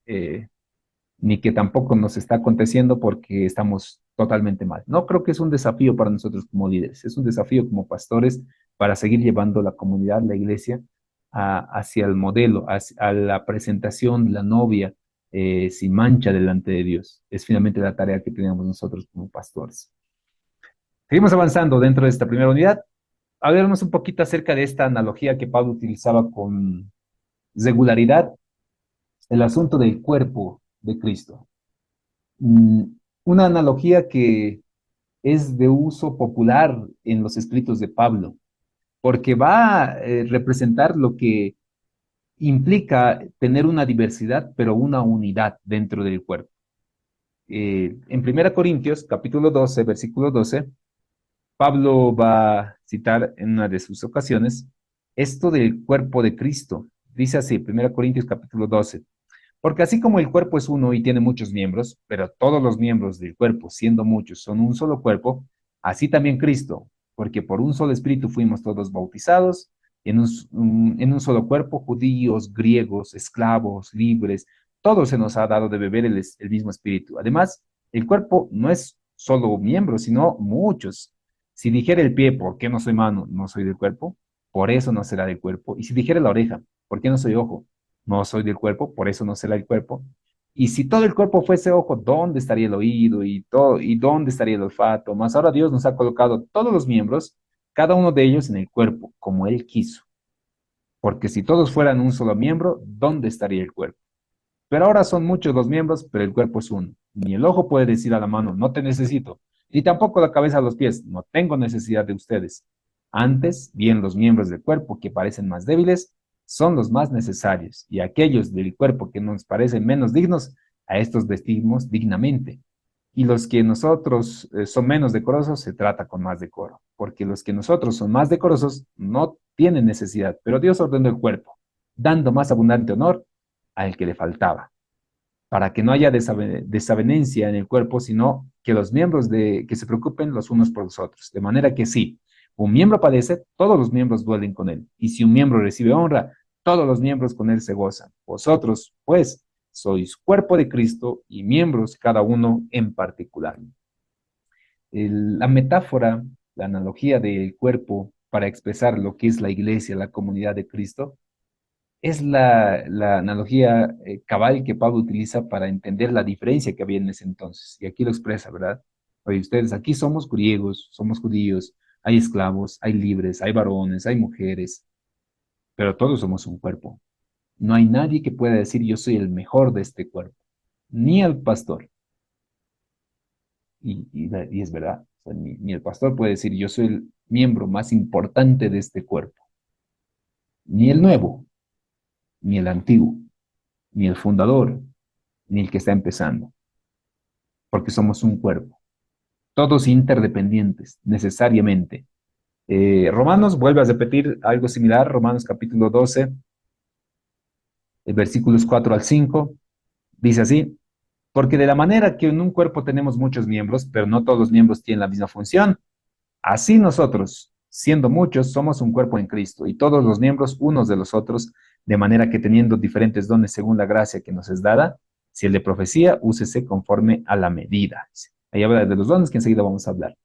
eh, ni que tampoco nos está aconteciendo porque estamos totalmente mal. No creo que es un desafío para nosotros como líderes, es un desafío como pastores para seguir llevando la comunidad, la iglesia, hacia el modelo, a la presentación de la novia sin mancha delante de Dios. Es finalmente la tarea que tenemos nosotros como pastores. Seguimos avanzando dentro de esta primera unidad. Hablaremos un poquito acerca de esta analogía que Pablo utilizaba con regularidad, el asunto del cuerpo de Cristo. Mm, una analogía que es de uso popular en los escritos de Pablo, porque va a representar lo que implica tener una diversidad, pero una unidad dentro del cuerpo. En 1 Corintios, capítulo 12, versículo 12, Pablo va a citar en una de sus ocasiones esto del cuerpo de Cristo. Dice así, 1 Corintios capítulo 12. Porque así como el cuerpo es uno y tiene muchos miembros, pero todos los miembros del cuerpo, siendo muchos, son un solo cuerpo, así también Cristo, porque por un solo espíritu fuimos todos bautizados en un solo cuerpo, judíos, griegos, esclavos, libres, todo se nos ha dado de beber el mismo espíritu. Además, el cuerpo no es solo miembros, sino muchos. Si dijera el pie, ¿por qué no soy mano? No soy del cuerpo, por eso no será del cuerpo. Y si dijera la oreja, ¿por qué no soy ojo? No soy del cuerpo, por eso no será el cuerpo. Y si todo el cuerpo fuese ojo, ¿dónde estaría el oído y todo, y dónde estaría el olfato? Más ahora Dios nos ha colocado todos los miembros, cada uno de ellos en el cuerpo, como Él quiso. Porque si todos fueran un solo miembro, ¿dónde estaría el cuerpo? Pero ahora son muchos los miembros, pero el cuerpo es uno. Ni el ojo puede decir a la mano, no te necesito, ni tampoco la cabeza a los pies, no tengo necesidad de ustedes. Antes, bien los miembros del cuerpo que parecen más débiles son los más necesarios, y aquellos del cuerpo que nos parecen menos dignos, a estos vestimos dignamente. Y los que nosotros son menos decorosos, se trata con más decoro, porque los que nosotros son más decorosos no tienen necesidad, pero Dios ordenó el cuerpo, dando más abundante honor al que le faltaba, para que no haya desavenencia en el cuerpo, sino que los miembros que se preocupen los unos por los otros. De manera que si un miembro padece, todos los miembros duelen con él. Y si un miembro recibe honra, todos los miembros con él se gozan. Vosotros, pues, sois cuerpo de Cristo y miembros cada uno en particular. La metáfora, la analogía del cuerpo para expresar lo que es la iglesia, la comunidad de Cristo, es la analogía cabal que Pablo utiliza para entender la diferencia que había en ese entonces. Y aquí lo expresa, ¿verdad? Oye, ustedes aquí somos griegos, somos judíos, hay esclavos, hay libres, hay varones, hay mujeres, pero todos somos un cuerpo. No hay nadie que pueda decir yo soy el mejor de este cuerpo, ni el pastor. Y es verdad, o sea, ni el pastor puede decir yo soy el miembro más importante de este cuerpo, ni el nuevo, ni el antiguo, ni el fundador, ni el que está empezando, porque somos un cuerpo, todos interdependientes, necesariamente. Romanos vuelve a repetir algo similar, Romanos capítulo 12, versículos 4 al 5, dice así, porque de la manera que en un cuerpo tenemos muchos miembros, pero no todos los miembros tienen la misma función, así nosotros, siendo muchos, somos un cuerpo en Cristo y todos los miembros unos de los otros, de manera que teniendo diferentes dones según la gracia que nos es dada, si el de profecía, úsese conforme a la medida. Ahí habla de los dones que enseguida vamos a hablar.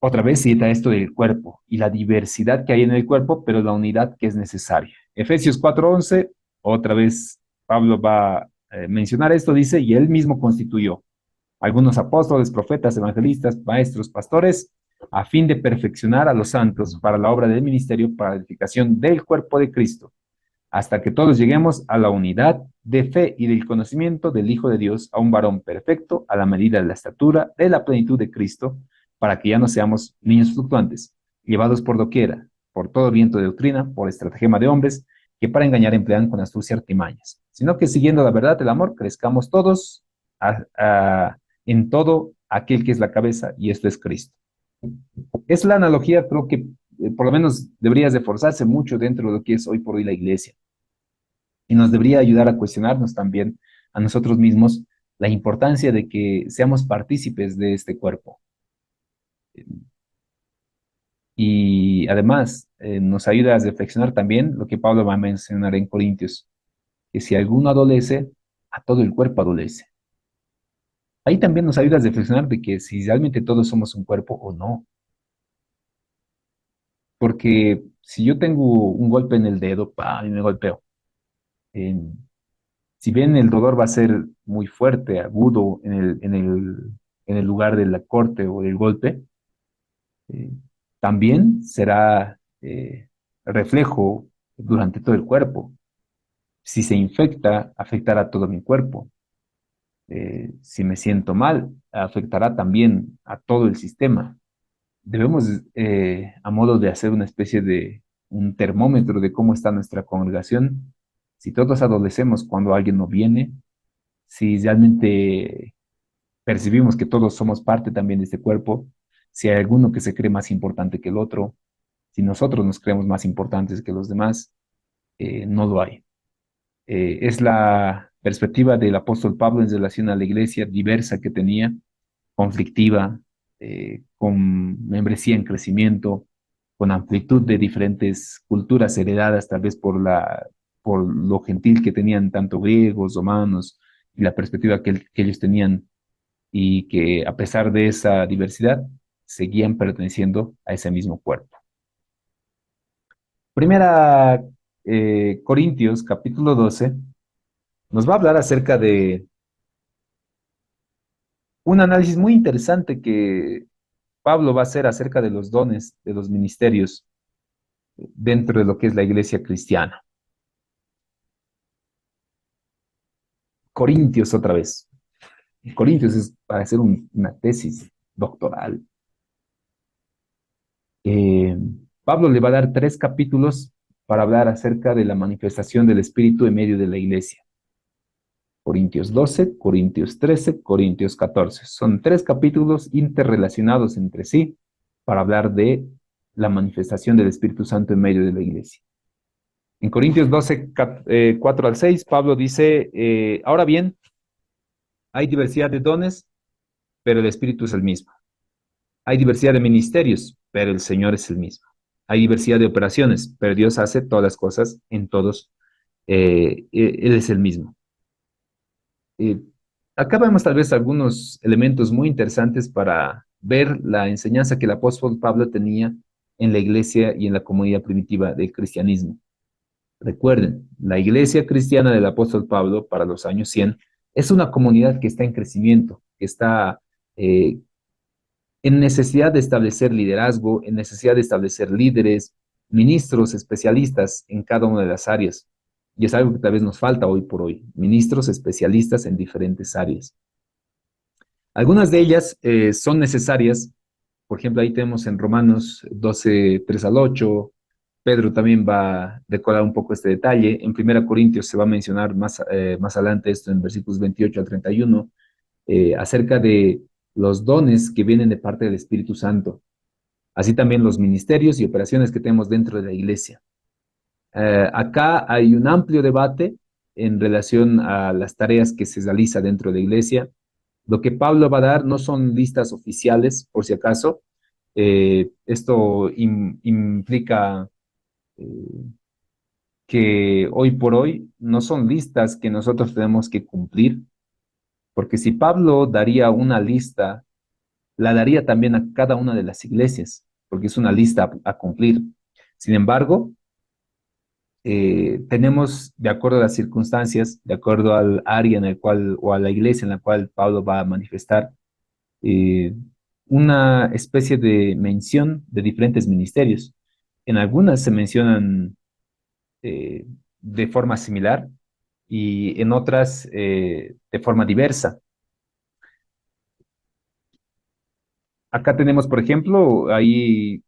Otra vez cita esto del cuerpo y la diversidad que hay en el cuerpo, pero la unidad que es necesaria. Efesios 4:11, otra vez Pablo va a mencionar esto, dice, y él mismo constituyó algunos apóstoles, profetas, evangelistas, maestros, pastores, a fin de perfeccionar a los santos para la obra del ministerio, para la edificación del cuerpo de Cristo, hasta que todos lleguemos a la unidad de fe y del conocimiento del Hijo de Dios, a un varón perfecto, a la medida de la estatura de la plenitud de Cristo, para que ya no seamos niños fluctuantes, llevados por doquiera, por todo viento de doctrina, por estratagema de hombres, que para engañar emplean con astucia artimañas, sino que siguiendo la verdad del amor, crezcamos todos en todo aquel que es la cabeza, y esto es Cristo. Es la analogía, creo que por lo menos deberías de forzarse mucho dentro de lo que es hoy por hoy la iglesia. Y nos debería ayudar a cuestionarnos también a nosotros mismos la importancia de que seamos partícipes de este cuerpo. Y además nos ayuda a reflexionar también lo que Pablo va a mencionar en Corintios, que si alguno adolece, a todo el cuerpo adolece. Ahí también nos ayuda a reflexionar de que si realmente todos somos un cuerpo o no. Porque si yo tengo un golpe en el dedo, ¡pam! Y me golpeo. eh, si bien el dolor va a ser muy fuerte, agudo en el lugar de la corte o del golpe, eh, también será reflejo durante todo el cuerpo. Si se infecta, afectará todo mi cuerpo. Si me siento mal, afectará también a todo el sistema. Debemos, a modo de hacer una especie de un termómetro de cómo está nuestra congregación, si todos adolecemos cuando alguien no viene, si realmente percibimos que todos somos parte también de este cuerpo, si hay alguno que se cree más importante que el otro, si nosotros nos creemos más importantes que los demás, no lo hay. Es la perspectiva del apóstol Pablo en relación a la iglesia diversa que tenía, conflictiva, con membresía en crecimiento, con amplitud de diferentes culturas heredadas tal vez por lo gentil que tenían tanto griegos, romanos, y la perspectiva que ellos tenían, y que a pesar de esa diversidad, seguían perteneciendo a ese mismo cuerpo. Primera Corintios, capítulo 12, nos va a hablar acerca de un análisis muy interesante que Pablo va a hacer acerca de los dones, de los ministerios dentro de lo que es la iglesia cristiana. Corintios otra vez. Corintios es para hacer una tesis doctoral. Eh, Pablo le va a dar 3 capítulos para hablar acerca de la manifestación del Espíritu en medio de la iglesia. Corintios 12, Corintios 13, Corintios 14. Son 3 capítulos interrelacionados entre sí para hablar de la manifestación del Espíritu Santo en medio de la iglesia. En Corintios 12, 4 al 6, Pablo dice, ahora bien, hay diversidad de dones, pero el Espíritu es el mismo. Hay diversidad de ministerios, pero el Señor es el mismo. Hay diversidad de operaciones, pero Dios hace todas las cosas en todos. Él es el mismo. Eh, Acá vemos tal vez algunos elementos muy interesantes para ver la enseñanza que el apóstol Pablo tenía en la iglesia y en la comunidad primitiva del cristianismo. Recuerden, la iglesia cristiana del apóstol Pablo para los años 100 es una comunidad que está en crecimiento, que está en necesidad de establecer liderazgo, en necesidad de establecer líderes, ministros, especialistas en cada una de las áreas. Y es algo que tal vez nos falta hoy por hoy, ministros especialistas en diferentes áreas. Algunas de ellas son necesarias. Por ejemplo, ahí tenemos en Romanos 12, 3 al 8. Pedro también va a decorar un poco este detalle. En 1 Corintios se va a mencionar más adelante esto en versículos 28 al 31, acerca de los dones que vienen de parte del Espíritu Santo. Así también los ministerios y operaciones que tenemos dentro de la iglesia. Acá hay un amplio debate en relación a las tareas que se realiza dentro de la iglesia. Lo que Pablo va a dar no son listas oficiales, por si acaso. Esto implica eh, que hoy por hoy no son listas que nosotros tenemos que cumplir, porque si Pablo daría una lista, la daría también a cada una de las iglesias, porque es una lista a cumplir. Sin embargo, tenemos, de acuerdo a las circunstancias, de acuerdo al área en el cual, o a la iglesia en la cual Pablo va a manifestar, eh, una especie de mención de diferentes ministerios. En algunas se mencionan de forma similar y en otras de forma diversa. Acá tenemos, por ejemplo, ahí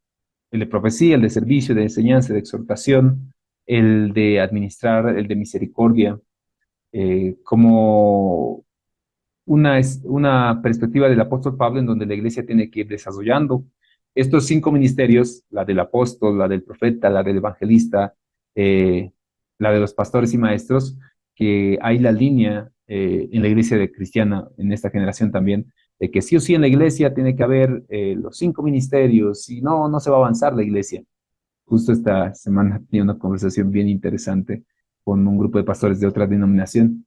el de profecía, el de servicio, de enseñanza, de exhortación, el de administrar, el de misericordia, como una perspectiva del apóstol Pablo en donde la iglesia tiene que ir desarrollando estos 5 ministerios, la del apóstol, la del profeta, la del evangelista, eh, la de los pastores y maestros, que hay la línea en la iglesia de cristiana, en esta generación también, de que sí o sí en la iglesia tiene que haber los 5 ministerios, si no, no se va a avanzar la iglesia. Justo esta semana tenía una conversación bien interesante con un grupo de pastores de otra denominación,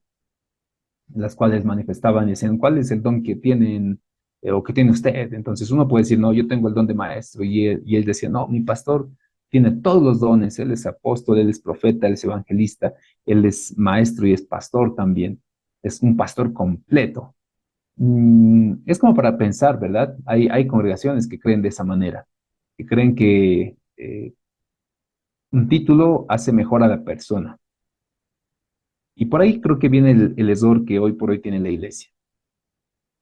las cuales manifestaban y decían, ¿cuál es el don que tienen o que tiene usted? Entonces uno puede decir, no, yo tengo el don de maestro, y él decía, no, mi pastor tiene todos los dones, él es apóstol, él es profeta, él es evangelista, él es maestro y es pastor también, es un pastor completo. Es como para pensar, ¿verdad? Hay congregaciones que creen de esa manera, que creen que un título hace mejor a la persona. Y por ahí creo que viene el error que hoy por hoy tiene la iglesia,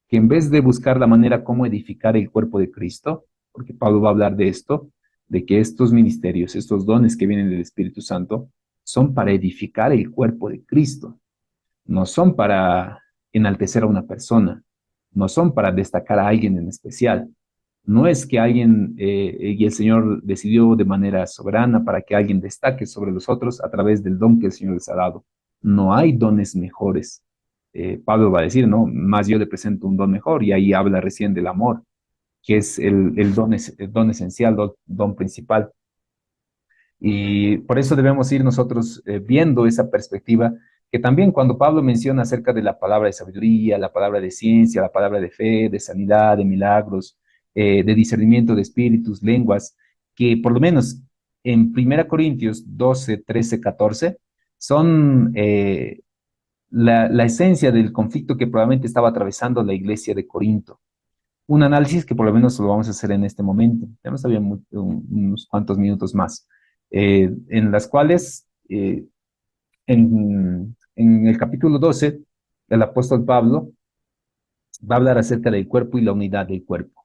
que en vez de buscar la manera cómo edificar el cuerpo de Cristo, porque Pablo va a hablar de esto, de que estos ministerios, estos dones que vienen del Espíritu Santo, son para edificar el cuerpo de Cristo, no son para enaltecer a una persona, no son para destacar a alguien en especial. No es que alguien, y el Señor decidió de manera soberana para que alguien destaque sobre los otros a través del don que el Señor les ha dado. No hay dones mejores. Pablo va a decir, no, más yo le presento un don mejor, y ahí habla recién del amor, que es el don esencial, don principal. Y por eso debemos ir nosotros viendo esa perspectiva, que también cuando Pablo menciona acerca de la palabra de sabiduría, la palabra de ciencia, la palabra de fe, de sanidad, de milagros, de discernimiento de espíritus, lenguas, que por lo menos en 1 Corintios 12, 13, 14, son la esencia del conflicto que probablemente estaba atravesando la iglesia de Corinto. Un análisis que por lo menos lo vamos a hacer en este momento. Tenemos todavía unos cuantos minutos más, en las cuales en el capítulo 12, el apóstol Pablo va a hablar acerca del cuerpo y la unidad del cuerpo,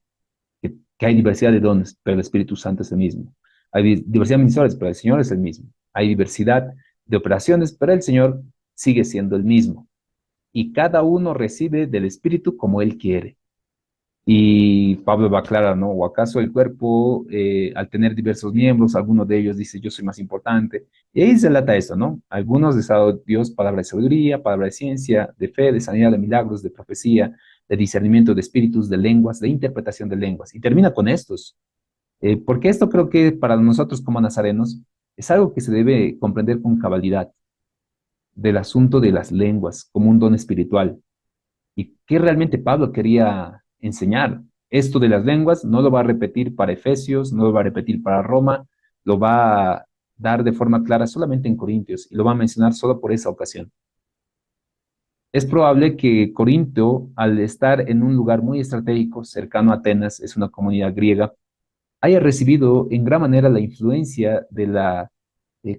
que hay diversidad de dones, pero el Espíritu Santo es el mismo. Hay diversidad de ministerios, pero el Señor es el mismo. Hay diversidad de operaciones, pero el Señor sigue siendo el mismo. Y cada uno recibe del Espíritu como Él quiere. Y Pablo va a aclarar, ¿no? ¿O acaso el cuerpo, al tener diversos miembros, alguno de ellos dice, yo soy más importante? Y ahí se relata eso, ¿no? Algunos les ha dado Dios palabra de sabiduría, palabra de ciencia, de fe, de sanidad, de milagros, de profecía, de discernimiento de espíritus, de lenguas, de interpretación de lenguas. Y termina con estos. Porque esto creo que para nosotros como nazarenos es algo que se debe comprender con cabalidad del asunto de las lenguas como un don espiritual. ¿Y qué realmente Pablo quería enseñar? Esto de las lenguas no lo va a repetir para Efesios, no lo va a repetir para Roma, lo va a dar de forma clara solamente en Corintios y lo va a mencionar solo por esa ocasión. Es probable que Corinto, al estar en un lugar muy estratégico, cercano a Atenas, es una comunidad griega, haya recibido en gran manera la influencia de la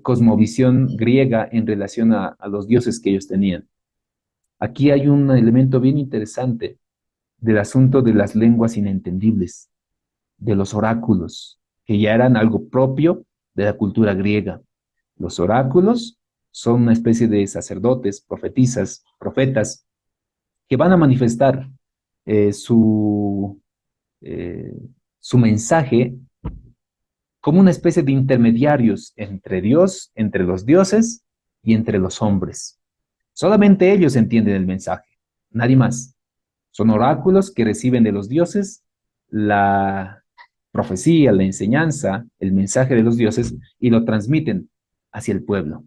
cosmovisión griega en relación a los dioses que ellos tenían. Aquí hay un elemento bien interesante del asunto de las lenguas inentendibles, de los oráculos, que ya eran algo propio de la cultura griega. Los oráculos son una especie de sacerdotes, profetisas, profetas, que van a manifestar eh, su, eh, su mensaje como una especie de intermediarios entre Dios, entre los dioses y entre los hombres. Solamente ellos entienden el mensaje, nadie más. Son oráculos que reciben de los dioses la profecía, la enseñanza, el mensaje de los dioses y lo transmiten hacia el pueblo.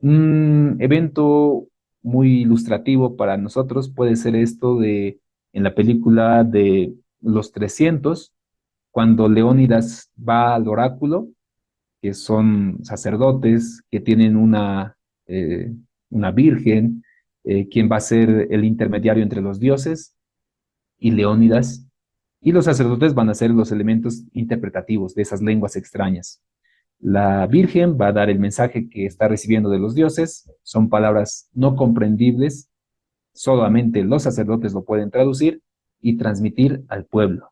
Un evento muy ilustrativo para nosotros puede ser esto de en la película de Los 300, cuando Leónidas va al oráculo, que son sacerdotes que tienen una virgen, quien va a ser el intermediario entre los dioses y Leónidas, y los sacerdotes van a ser los elementos interpretativos de esas lenguas extrañas. La Virgen va a dar el mensaje que está recibiendo de los dioses, son palabras no comprendibles, solamente los sacerdotes lo pueden traducir y transmitir al pueblo.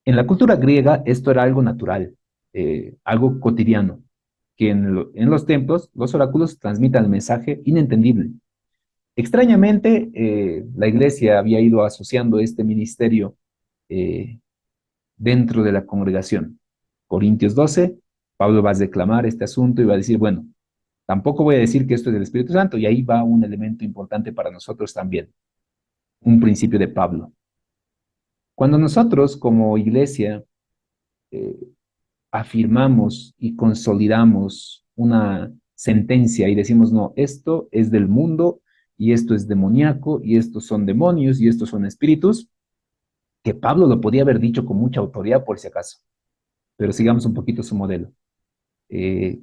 En la cultura griega esto era algo natural, algo cotidiano, que en los templos los oráculos transmitan el mensaje inentendible. Extrañamente, la iglesia había ido asociando este ministerio eh, dentro de la congregación. Corintios 12, Pablo va a declamar este asunto y va a decir, bueno, tampoco voy a decir que esto es del Espíritu Santo, y ahí va un elemento importante para nosotros también, un principio de Pablo. Cuando nosotros como iglesia eh, afirmamos y consolidamos una sentencia y decimos, no, esto es del mundo y esto es demoníaco y estos son demonios y estos son espíritus, que Pablo lo podía haber dicho con mucha autoridad por si acaso, pero sigamos un poquito su modelo.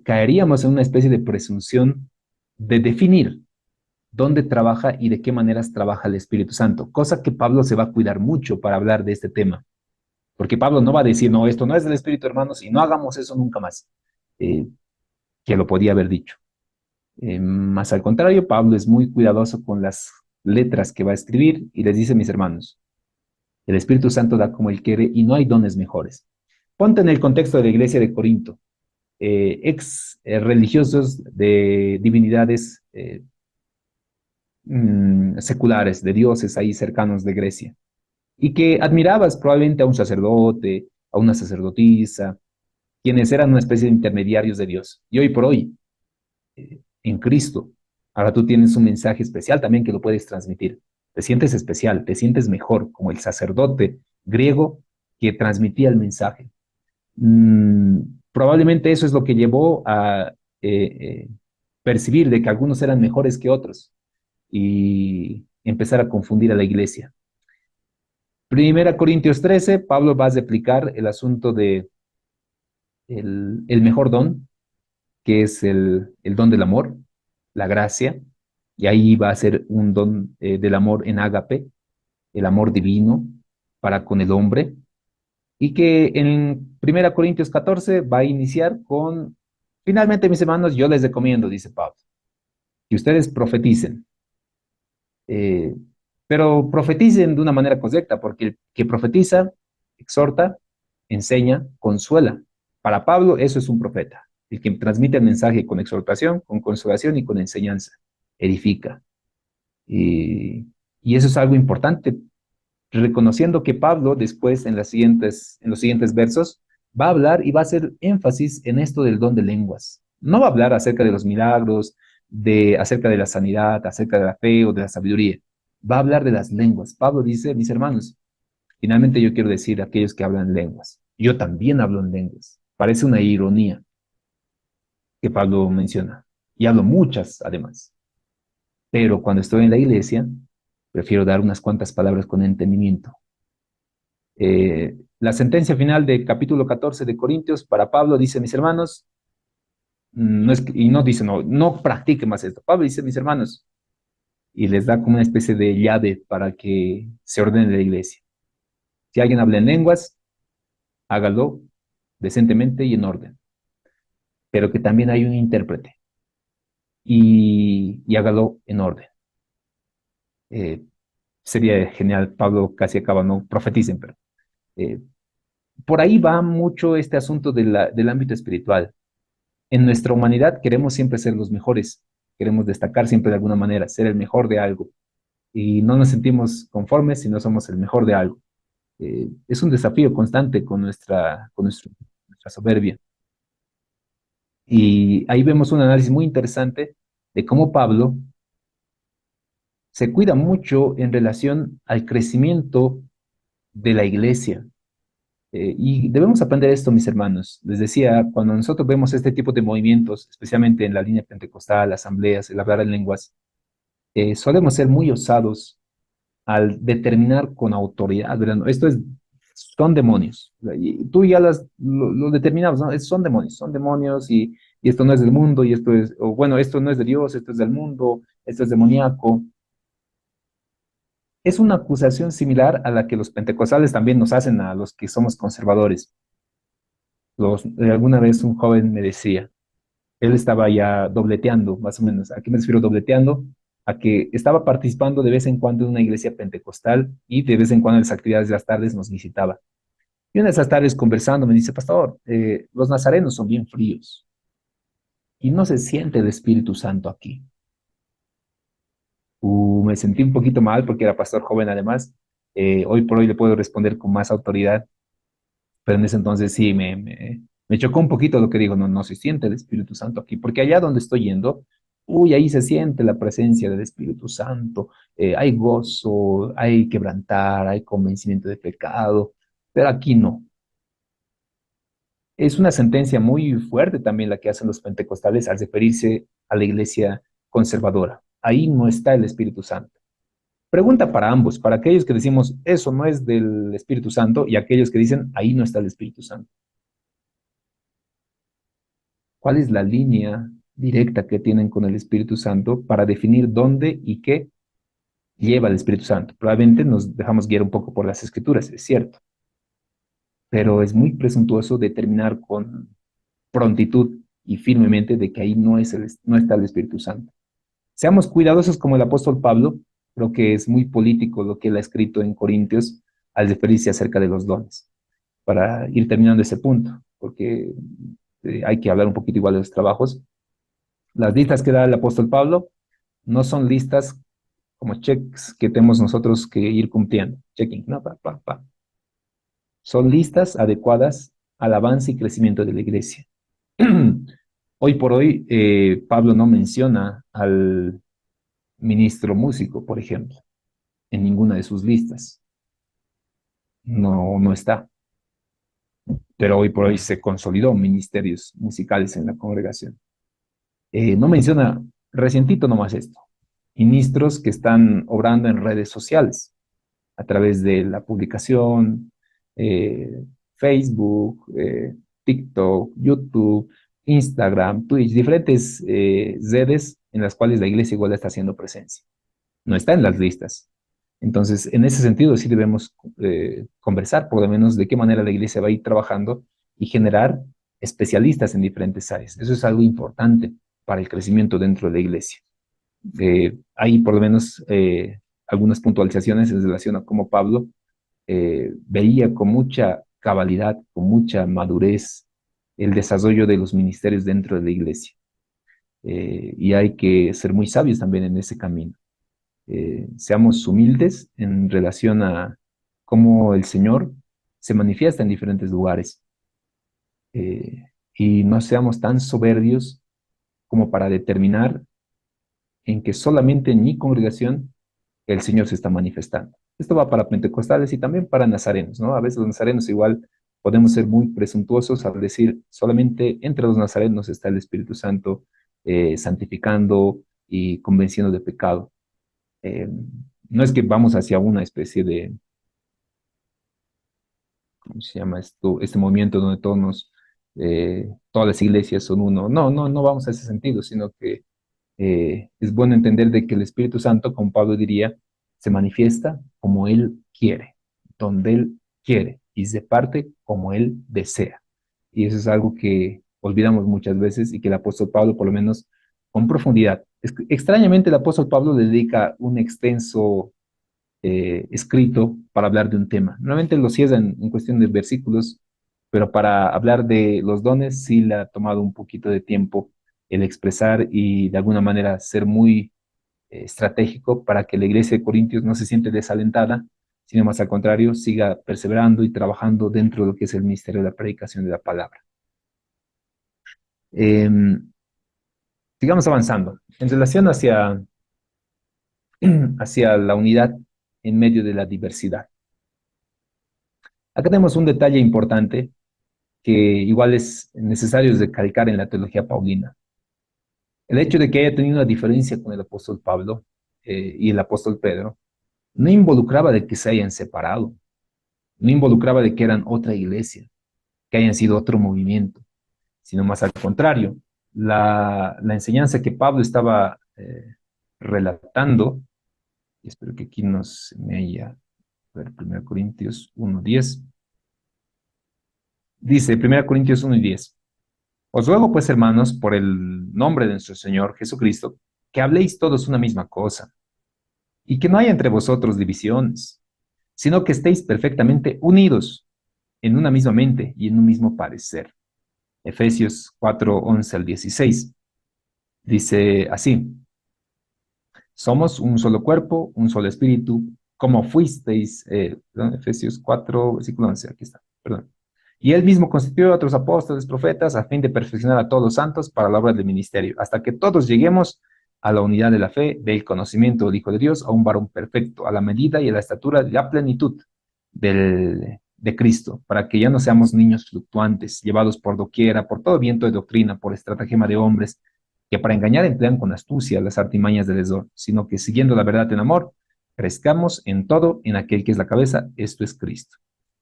Caeríamos en una especie de presunción de definir dónde trabaja y de qué maneras trabaja el Espíritu Santo, cosa que Pablo se va a cuidar mucho para hablar de este tema, porque Pablo no va a decir, no, esto no es del Espíritu, hermanos, y no hagamos eso nunca más, eh, que lo podía haber dicho. Más al contrario, Pablo es muy cuidadoso con las letras que va a escribir y les dice, mis hermanos, el Espíritu Santo da como él quiere y no hay dones mejores. Ponte en el contexto de la iglesia de Corinto, religiosos de divinidades seculares, de dioses ahí cercanos de Grecia, y que admirabas probablemente a un sacerdote, a una sacerdotisa, quienes eran una especie de intermediarios de Dios. Y hoy por hoy, en Cristo, ahora tú tienes un mensaje especial también que lo puedes transmitir. Te sientes especial, te sientes mejor, como el sacerdote griego que transmitía el mensaje. Mm, Probablemente eso es lo que llevó a percibir de que algunos eran mejores que otros y empezar a confundir a la iglesia. Primera Corintios 13, Pablo va a explicar el asunto de el mejor don, que es el don del amor, la gracia, y ahí va a ser un don del amor en ágape, el amor divino para con el hombre, y que en Primera Corintios 14 va a iniciar con, finalmente mis hermanos, yo les recomiendo, dice Pablo, que ustedes profeticen, Eh, pero profeticen de una manera correcta, porque el que profetiza, exhorta, enseña, consuela. Para Pablo, eso es un profeta, el que transmite el mensaje con exhortación, con consolación y con enseñanza, edifica. Y eso es algo importante, reconociendo que Pablo después en los siguientes versos va a hablar y va a hacer énfasis en esto del don de lenguas. No va a hablar acerca de los milagros, acerca de la sanidad, acerca de la fe o de la sabiduría. Va a hablar de las lenguas. Pablo dice, mis hermanos, finalmente yo quiero decir a aquellos que hablan lenguas. Yo también hablo en lenguas. Parece una ironía que Pablo menciona. Y hablo muchas, además. Pero cuando estoy en la iglesia, prefiero dar unas cuantas palabras con entendimiento. La sentencia final del capítulo 14 de Corintios para Pablo dice, mis hermanos, y no dice, no practiquen más esto. Pablo dice, mis hermanos, y les da como una especie de llave para que se ordene la iglesia. Si alguien habla en lenguas, hágalo decentemente y en orden, pero que también hay un intérprete y hágalo en orden. Eh, Sería genial, Pablo casi acaba, no profeticen, pero eh, por ahí va mucho este asunto del ámbito espiritual. En nuestra humanidad queremos siempre ser los mejores, queremos destacar siempre de alguna manera, ser el mejor de algo, y no nos sentimos conformes si no somos el mejor de algo. Es un desafío constante nuestra soberbia. Y ahí vemos un análisis muy interesante de cómo Pablo se cuida mucho en relación al crecimiento de la iglesia. Y debemos aprender esto, mis hermanos. Les decía, cuando nosotros vemos este tipo de movimientos, especialmente en la línea pentecostal, asambleas, el hablar en lenguas, solemos ser muy osados al determinar con autoridad, ¿verdad? No, son demonios. Y tú ya lo determinamos, ¿no? Son demonios y esto no es del mundo y esto es, o bueno, esto no es de Dios, esto es del mundo, esto es demoníaco. Es una acusación similar a la que los pentecostales también nos hacen a los que somos conservadores. Alguna vez un joven me decía, él estaba ya dobleteando, más o menos. ¿A qué me refiero dobleteando? A que estaba participando de vez en cuando en una iglesia pentecostal y de vez en cuando en las actividades de las tardes nos visitaba. Y una de esas tardes conversando me dice, pastor, los nazarenos son bien fríos y no se siente el Espíritu Santo aquí. Me sentí un poquito mal porque era pastor joven además. Hoy por hoy le puedo responder con más autoridad, pero en ese entonces sí, me chocó un poquito lo que digo, no se siente el Espíritu Santo aquí, porque allá donde estoy yendo, uy, ahí se siente la presencia del Espíritu Santo, hay gozo, hay quebrantar, hay convencimiento de pecado, pero aquí no. Es una sentencia muy fuerte también la que hacen los pentecostales al referirse a la iglesia conservadora. Ahí no está el Espíritu Santo. Pregunta para ambos, para aquellos que decimos eso no es del Espíritu Santo y aquellos que dicen ahí no está el Espíritu Santo. ¿Cuál es la línea directa que tienen con el Espíritu Santo para definir dónde y qué lleva el Espíritu Santo? Probablemente nos dejamos guiar un poco por las Escrituras, es cierto, pero es muy presuntuoso determinar con prontitud y firmemente de que ahí no está el Espíritu Santo. Seamos cuidadosos como el apóstol Pablo, creo que es muy político lo que él ha escrito en Corintios al referirse acerca de los dones, para ir terminando ese punto, porque hay que hablar un poquito igual de los trabajos. Las listas que da el apóstol Pablo no son listas como checks que tenemos nosotros que ir cumpliendo. Checking, no, pa. Son listas adecuadas al avance y crecimiento de la iglesia. Hoy por hoy, Pablo no menciona al ministro músico, por ejemplo, en ninguna de sus listas. No está. Pero hoy por hoy se consolidó ministerios musicales en la congregación. No menciona recientito nomás esto. Ministros que están obrando en redes sociales a través de la publicación, Facebook, TikTok, YouTube, Instagram, Twitch, diferentes redes en las cuales la iglesia igual está haciendo presencia. No está en las listas. Entonces, en ese sentido, sí debemos conversar, por lo menos, de qué manera la iglesia va a ir trabajando y generar especialistas en diferentes áreas. Eso es algo importante para el crecimiento dentro de la iglesia. Hay por lo menos algunas puntualizaciones en relación a cómo Pablo veía con mucha cabalidad, con mucha madurez el desarrollo de los ministerios dentro de la iglesia. Y hay que ser muy sabios también en ese camino. Seamos humildes en relación a cómo el Señor se manifiesta en diferentes lugares, y no seamos tan soberbios como para determinar en que solamente en mi congregación el Señor se está manifestando. Esto va para pentecostales y también para nazarenos, ¿no? A veces los nazarenos igual podemos ser muy presuntuosos al decir solamente entre los nazarenos está el Espíritu Santo santificando y convenciendo de pecado. Eh, no es que vamos hacia una especie de, ¿cómo se llama esto? Este movimiento donde todas las iglesias son uno. No, no, no vamos a ese sentido, sino que es bueno entender de que el Espíritu Santo, como Pablo diría, se manifiesta como Él quiere, donde Él quiere y se parte como Él desea. Y eso es algo que olvidamos muchas veces y que el apóstol Pablo, por lo menos con profundidad. Extrañamente, el apóstol Pablo le dedica un extenso escrito para hablar de un tema. Normalmente lo cierra en cuestión de versículos, pero para hablar de los dones sí le ha tomado un poquito de tiempo el expresar y de alguna manera ser muy estratégico para que la iglesia de Corintios no se siente desalentada, sino más al contrario, siga perseverando y trabajando dentro de lo que es el ministerio de la predicación de la palabra. Eh, Sigamos avanzando. En relación hacia la unidad en medio de la diversidad. Acá tenemos un detalle importante que igual es necesario recalcar en la teología paulina. El hecho de que haya tenido una diferencia con el apóstol Pablo y el apóstol Pedro no involucraba de que se hayan separado, no involucraba de que eran otra iglesia, que hayan sido otro movimiento, sino más al contrario. La enseñanza que Pablo estaba relatando, y espero que aquí no se me haya, a ver, 1 Corintios 1:10, dice 1 Corintios 1:10. Os ruego pues, hermanos, por el nombre de nuestro Señor Jesucristo, que habléis todos una misma cosa, y que no haya entre vosotros divisiones, sino que estéis perfectamente unidos en una misma mente y en un mismo parecer. Efesios 4:11 al 16. Dice así: somos un solo cuerpo, un solo espíritu, como fuisteis, perdón, Efesios 4:11, aquí está, perdón. Y él mismo constituyó a otros apóstoles, profetas, a fin de perfeccionar a todos los santos para la obra del ministerio, hasta que todos lleguemos a la unidad de la fe, del conocimiento del Hijo de Dios, a un varón perfecto, a la medida y a la estatura de la plenitud de Cristo, para que ya no seamos niños fluctuantes, llevados por doquiera, por todo viento de doctrina, por estratagema de hombres, que para engañar emplean con astucia las artimañas del desdor, sino que siguiendo la verdad en amor, crezcamos en todo en aquel que es la cabeza, esto es Cristo.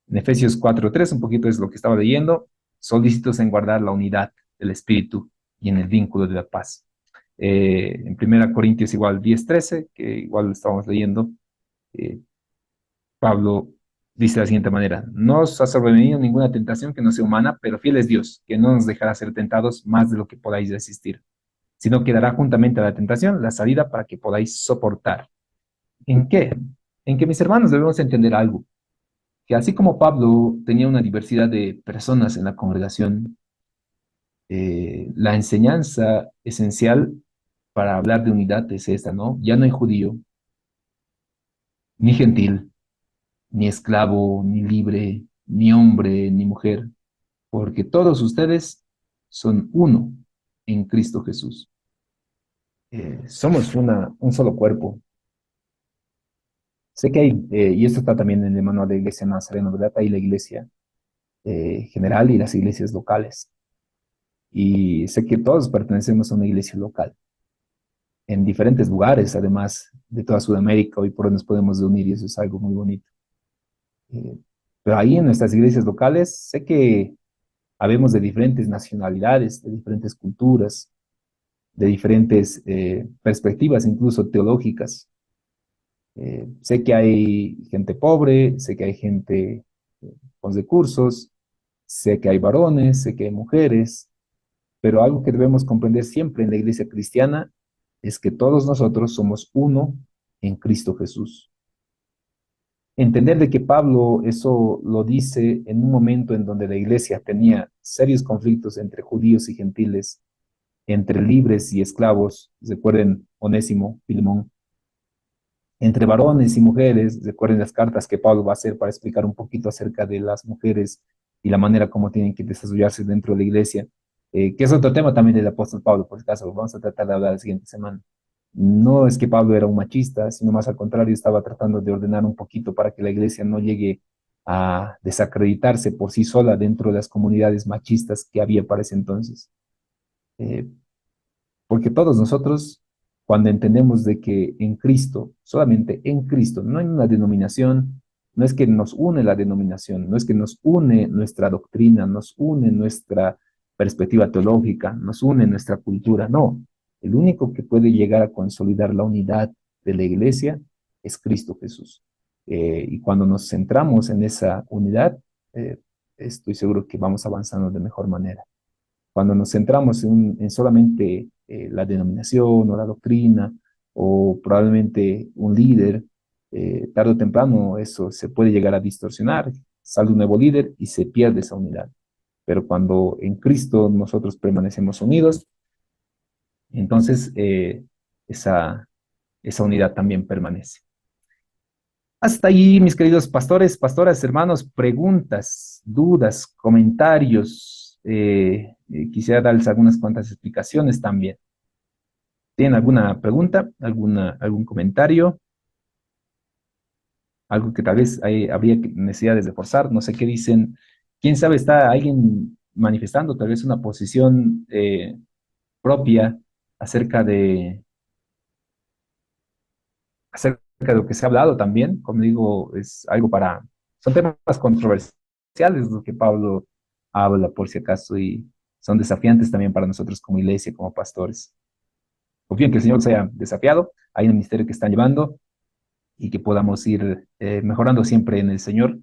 En Efesios 4:3, un poquito es lo que estaba leyendo, solícitos en guardar la unidad del Espíritu y en el vínculo de la paz. En 1 Corintios igual 10:13, que igual estábamos leyendo, eh, Pablo dice de la siguiente manera: no os ha sobrevenido ninguna tentación que no sea humana, pero fiel es Dios, que no nos dejará ser tentados más de lo que podáis resistir, sino que dará juntamente a la tentación la salida para que podáis soportar. ¿En qué? En que, mis hermanos, debemos entender algo, que así como Pablo tenía una diversidad de personas en la congregación, la enseñanza esencial para hablar de unidad es esta, ¿no? Ya no hay judío, ni gentil, ni esclavo, ni libre, ni hombre, ni mujer, porque todos ustedes son uno en Cristo Jesús. Somos un solo cuerpo. Sé que hay, y esto está también en el manual de Iglesia Nazareno, ¿verdad? Hay la iglesia general y las iglesias locales. Y sé que todos pertenecemos a una iglesia local, en diferentes lugares, además de toda Sudamérica, hoy por hoy nos podemos reunir y eso es algo muy bonito. Eh, pero ahí en nuestras iglesias locales, sé que habemos de diferentes nacionalidades, de diferentes culturas, de diferentes perspectivas, incluso teológicas. Sé que hay gente pobre, sé que hay gente con recursos, sé que hay varones, sé que hay mujeres, pero algo que debemos comprender siempre en la iglesia cristiana es que todos nosotros somos uno en Cristo Jesús. Entender de que Pablo eso lo dice en un momento en donde la iglesia tenía serios conflictos entre judíos y gentiles, entre libres y esclavos, recuerden Onésimo, Filemón, entre varones y mujeres, recuerden las cartas que Pablo va a hacer para explicar un poquito acerca de las mujeres y la manera como tienen que desarrollarse dentro de la iglesia, que es otro tema también del apóstol Pablo, por si acaso, vamos a tratar de hablar la siguiente semana. No es que Pablo era un machista, sino más al contrario, estaba tratando de ordenar un poquito para que la iglesia no llegue a desacreditarse por sí sola dentro de las comunidades machistas que había para ese entonces. Eh, Porque todos nosotros, cuando entendemos de que en Cristo, solamente en Cristo, no en una denominación, no es que nos une la denominación, no es que nos une nuestra doctrina, nos une nuestra perspectiva teológica, nos une nuestra cultura, no. El único que puede llegar a consolidar la unidad de la iglesia es Cristo Jesús. Y cuando nos centramos en esa unidad, estoy seguro que vamos avanzando de mejor manera. Cuando nos centramos en solamente la denominación o la doctrina o probablemente un líder, tarde o temprano eso se puede llegar a distorsionar. Sale un nuevo líder y se pierde esa unidad. Pero cuando en Cristo nosotros permanecemos unidos, entonces esa unidad también permanece. Hasta ahí, mis queridos pastores, pastoras, hermanos, preguntas, dudas, comentarios. Quisiera darles algunas cuantas explicaciones también. ¿Tienen alguna pregunta, algún comentario? Algo que tal vez habría necesidades de forzar, no sé qué dicen. ¿Quién sabe, está alguien manifestando tal vez una posición propia acerca acerca de lo que se ha hablado también? Como digo, es algo son temas controversiales lo que Pablo habla por si acaso y son desafiantes también para nosotros como iglesia, como pastores. Confío en que el Señor sea desafiado, hay un ministerio que están llevando y que podamos ir mejorando siempre en el Señor,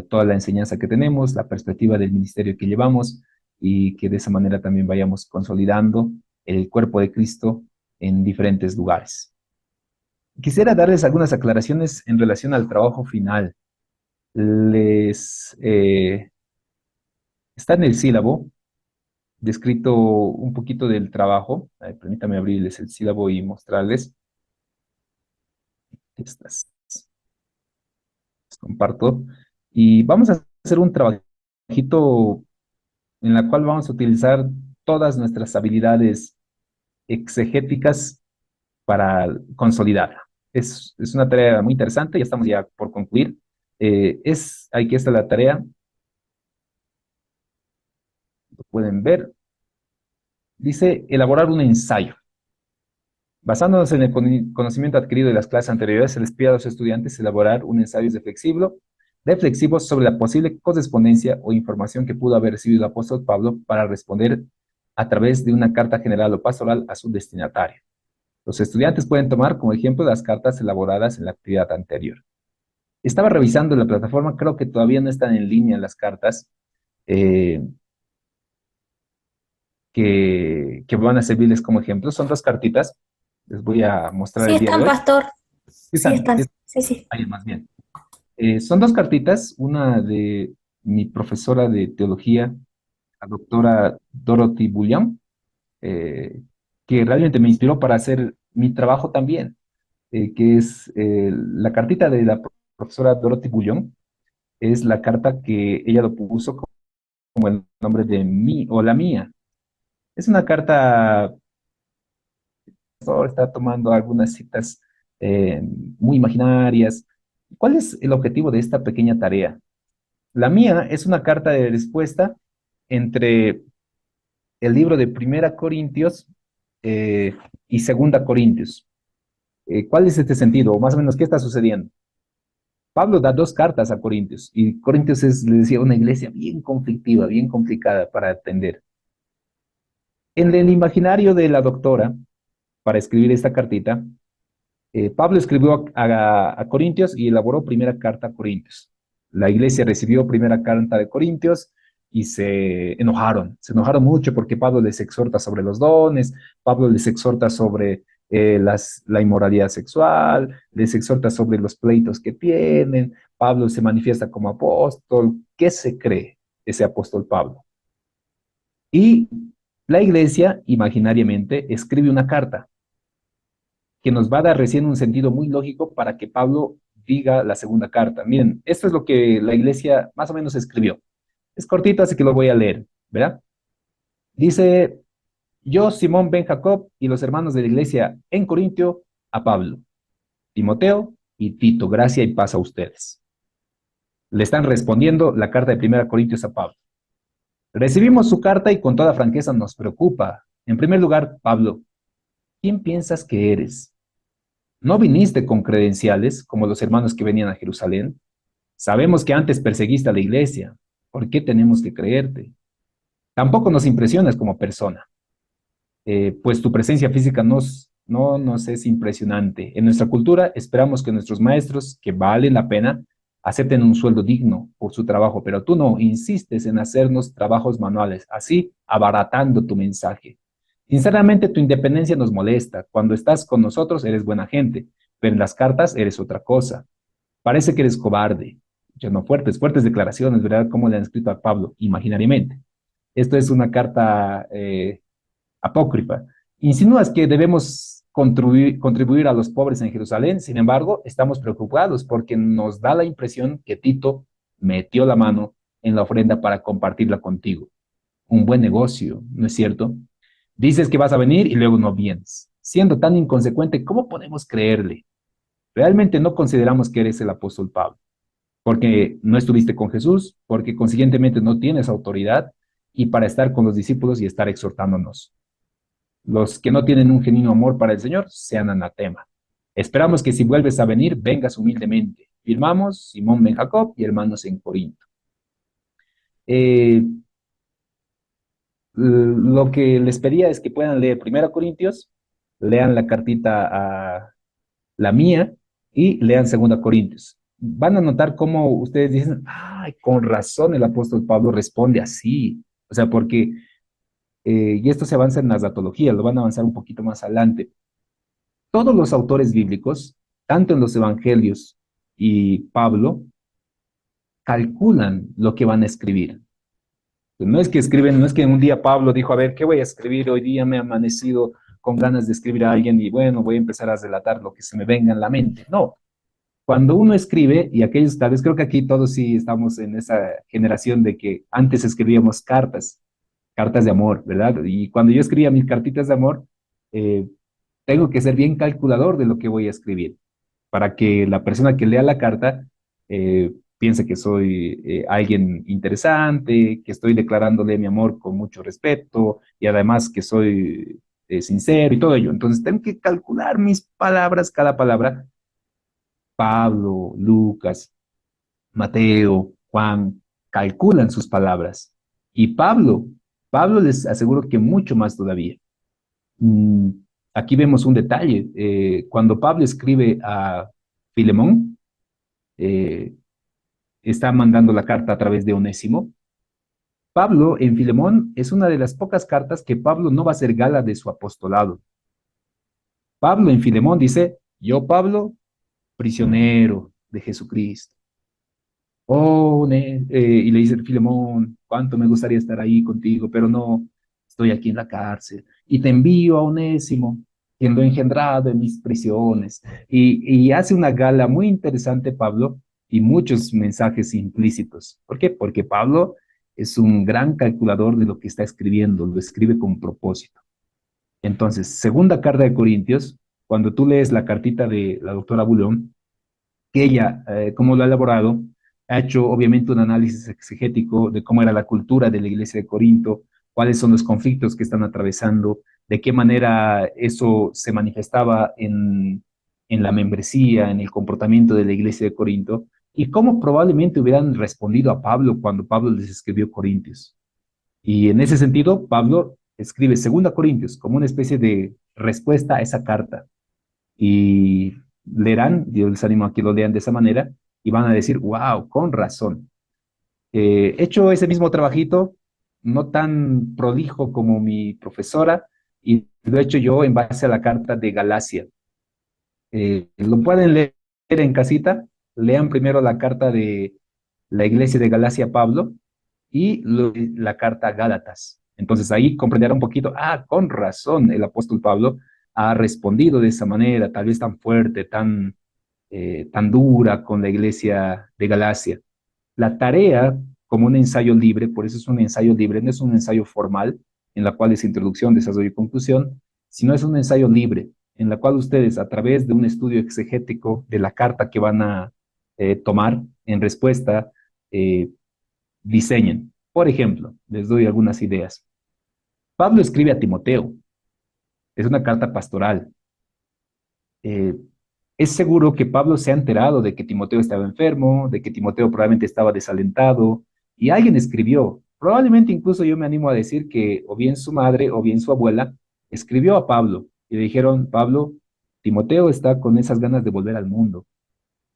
toda la enseñanza que tenemos, la perspectiva del ministerio que llevamos y que de esa manera también vayamos consolidando el cuerpo de Cristo en diferentes lugares. Quisiera darles algunas aclaraciones en relación al trabajo final. Les está en el sílabo descrito un poquito del trabajo. Permítame abrirles el sílabo y mostrarles. Estas las comparto. Y vamos a hacer un trabajito en la cual vamos a utilizar todas nuestras habilidades exegéticas para consolidarla. Es una tarea muy interesante, ya estamos ya por concluir. Aquí está la tarea, lo pueden ver. Dice elaborar un ensayo. Basándonos en el conocimiento adquirido de las clases anteriores, se les pide a los estudiantes elaborar un ensayo reflexivo sobre la posible correspondencia o información que pudo haber recibido el apóstol Pablo para responder a través de una carta general o pastoral a su destinatario. Los estudiantes pueden tomar como ejemplo las cartas elaboradas en la actividad anterior. Estaba revisando la plataforma, creo que todavía no están en línea las cartas eh, que van a servirles como ejemplo. Son dos cartitas, les voy a mostrar Sí el día de están, hoy. pastor. Sí Están, están. Sí, sí. ahí más bien. Son dos cartitas, una de mi profesora de teología, la doctora Dorothy Bullion, eh, que realmente me inspiró para hacer mi trabajo también, que es la cartita de la profesora Dorothy Bullion, es la carta que ella lo puso como el nombre de mí o la mía. Es una carta, está tomando algunas citas eh, muy imaginarias. ¿Cuál es el objetivo de esta pequeña tarea? La mía es una carta de respuesta entre el libro de Primera Corintios eh, y Segunda Corintios. ¿Cuál es este sentido? O más o menos, ¿qué está sucediendo? Pablo da dos cartas a Corintios y Corintios es, le decía, una iglesia bien conflictiva, bien complicada para atender. En el imaginario de la doctora, para escribir esta cartita, Pablo escribió a Corintios y elaboró primera carta a Corintios. La iglesia recibió primera carta de Corintios y se enojaron mucho porque Pablo les exhorta sobre los dones, Pablo les exhorta sobre la inmoralidad sexual, les exhorta sobre los pleitos que tienen. Pablo se manifiesta como apóstol. ¿Qué se cree ese apóstol Pablo? Y la iglesia, imaginariamente, escribe una carta que nos va a dar recién un sentido muy lógico para que Pablo diga la segunda carta. Miren, esto es lo que la iglesia más o menos escribió. Es cortito, así que lo voy a leer, ¿verdad? Dice, yo, Simón ben Jacob y los hermanos de la iglesia en Corintio, a Pablo, Timoteo y Tito, gracia y paz a ustedes. Le están respondiendo la carta de Primera Corintios a Pablo. Recibimos su carta y con toda franqueza nos preocupa. En primer lugar, Pablo, ¿quién piensas que eres? ¿No viniste con credenciales como los hermanos que venían a Jerusalén? Sabemos que antes perseguiste a la iglesia. ¿Por qué tenemos que creerte? Tampoco nos impresionas como persona, pues tu presencia física no nos es impresionante. En nuestra cultura esperamos que nuestros maestros, que valen la pena, acepten un sueldo digno por su trabajo, pero tú no insistes en hacernos trabajos manuales, así abaratando tu mensaje. Sinceramente, tu independencia nos molesta. Cuando estás con nosotros eres buena gente, pero en las cartas eres otra cosa. Parece que eres cobarde. Ya no fuertes, fuertes declaraciones, ¿verdad? Como le han escrito a Pablo, imaginariamente. Esto es una carta apócrifa. Insinúas que debemos contribuir a los pobres en Jerusalén, sin embargo, estamos preocupados porque nos da la impresión que Tito metió la mano en la ofrenda para compartirla contigo. Un buen negocio, ¿no es cierto? Dices que vas a venir y luego no vienes. Siendo tan inconsecuente, ¿cómo podemos creerle? Realmente no consideramos que eres el apóstol Pablo, porque no estuviste con Jesús, porque consiguientemente no tienes autoridad y para estar con los discípulos y estar exhortándonos. Los que no tienen un genuino amor para el Señor sean anatema. Esperamos que si vuelves a venir, vengas humildemente. Firmamos Simón ben Jacob y hermanos en Corinto. Eh, lo que les pedía es que puedan leer Primera Corintios, lean la cartita a la mía y lean Segunda Corintios. Van a notar cómo ustedes dicen, ay, con razón el apóstol Pablo responde así. O sea, porque, y esto se avanza en la datología, lo van a avanzar un poquito más adelante. Todos los autores bíblicos, tanto en los evangelios y Pablo, calculan lo que van a escribir. No es que escriben, no es que un día Pablo dijo, a ver, ¿qué voy a escribir? Hoy día me he amanecido con ganas de escribir a alguien y bueno, voy a empezar a relatar lo que se me venga en la mente. No, cuando uno escribe, y aquellos, tal vez creo que aquí todos sí estamos en esa generación de que antes escribíamos cartas, cartas de amor, ¿verdad? Y cuando yo escribía mis cartitas de amor, eh, tengo que ser bien calculador de lo que voy a escribir, para que la persona que lea la carta piense que soy alguien interesante, que estoy declarándole mi amor con mucho respeto y además que soy sincero y todo ello. Entonces tengo que calcular mis palabras, cada palabra. Pablo, Lucas, Mateo, Juan, calculan sus palabras. Y Pablo les aseguro que mucho más todavía. Mm, Aquí vemos un detalle. Cuando Pablo escribe a Filemón, eh, está mandando la carta a través de Onésimo. Pablo en Filemón es una de las pocas cartas que Pablo no va a hacer gala de su apostolado. Pablo en Filemón dice, yo Pablo, prisionero de Jesucristo. Oh, y le dice Filemón, cuánto me gustaría estar ahí contigo, pero no, estoy aquí en la cárcel. Y te envío a Onésimo, quien lo he engendrado en mis prisiones. Y hace una gala muy interesante, Pablo, y muchos mensajes implícitos. ¿Por qué? Porque Pablo es un gran calculador de lo que está escribiendo, lo escribe con propósito. Entonces, segunda carta de Corintios, cuando tú lees la cartita de la doctora Bulón, que ella, como lo ha elaborado, ha hecho obviamente un análisis exegético de cómo era la cultura de la iglesia de Corinto, cuáles son los conflictos que están atravesando, de qué manera eso se manifestaba en la membresía, en el comportamiento de la iglesia de Corinto, y cómo probablemente hubieran respondido a Pablo cuando Pablo les escribió Corintios. Y en ese sentido, Pablo escribe Segunda Corintios como una especie de respuesta a esa carta y leerán, yo les animo a que lo lean de esa manera y van a decir, wow, con razón. He hecho ese mismo trabajito, no tan prolijo como mi profesora, y lo he hecho yo en base a la carta de Galacia. Lo pueden leer en casita, lean primero la carta de la iglesia de Galacia a Pablo y la carta a Gálatas. Entonces ahí comprenderá un poquito, con razón el apóstol Pablo ha respondido de esa manera, tal vez tan fuerte, tan dura con la iglesia de Galacia. La tarea, como un ensayo libre, por eso es un ensayo libre, no es un ensayo formal, en la cual es introducción, desarrollo y conclusión, sino es un ensayo libre, en la cual ustedes, a través de un estudio exegético de la carta que van a tomar en respuesta, eh, diseñen. Por ejemplo, les doy algunas ideas. Pablo escribe a Timoteo, es una carta pastoral. Eh, es seguro que Pablo se ha enterado de que Timoteo estaba enfermo, de que Timoteo probablemente estaba desalentado, y alguien escribió. Probablemente incluso yo me animo a decir que o bien su madre o bien su abuela escribió a Pablo y le dijeron, Pablo, Timoteo está con esas ganas de volver al mundo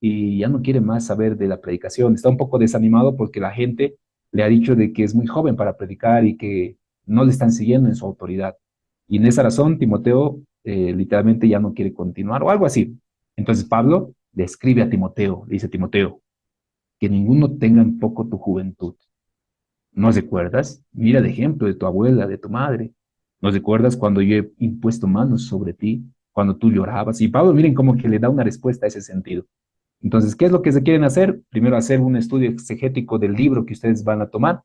y ya no quiere más saber de la predicación. Está un poco desanimado porque la gente le ha dicho de que es muy joven para predicar y que no le están siguiendo en su autoridad. Y en esa razón, Timoteo literalmente ya no quiere continuar o algo así. Entonces Pablo le escribe a Timoteo, le dice, Timoteo, que ninguno tenga en poco tu juventud. ¿No recuerdas? Mira el ejemplo de tu abuela, de tu madre. ¿No recuerdas cuando yo he impuesto manos sobre ti, cuando tú llorabas? Y Pablo, miren cómo que le da una respuesta a ese sentido. Entonces, ¿qué es lo que se quieren hacer? Primero, hacer un estudio exegético del libro que ustedes van a tomar.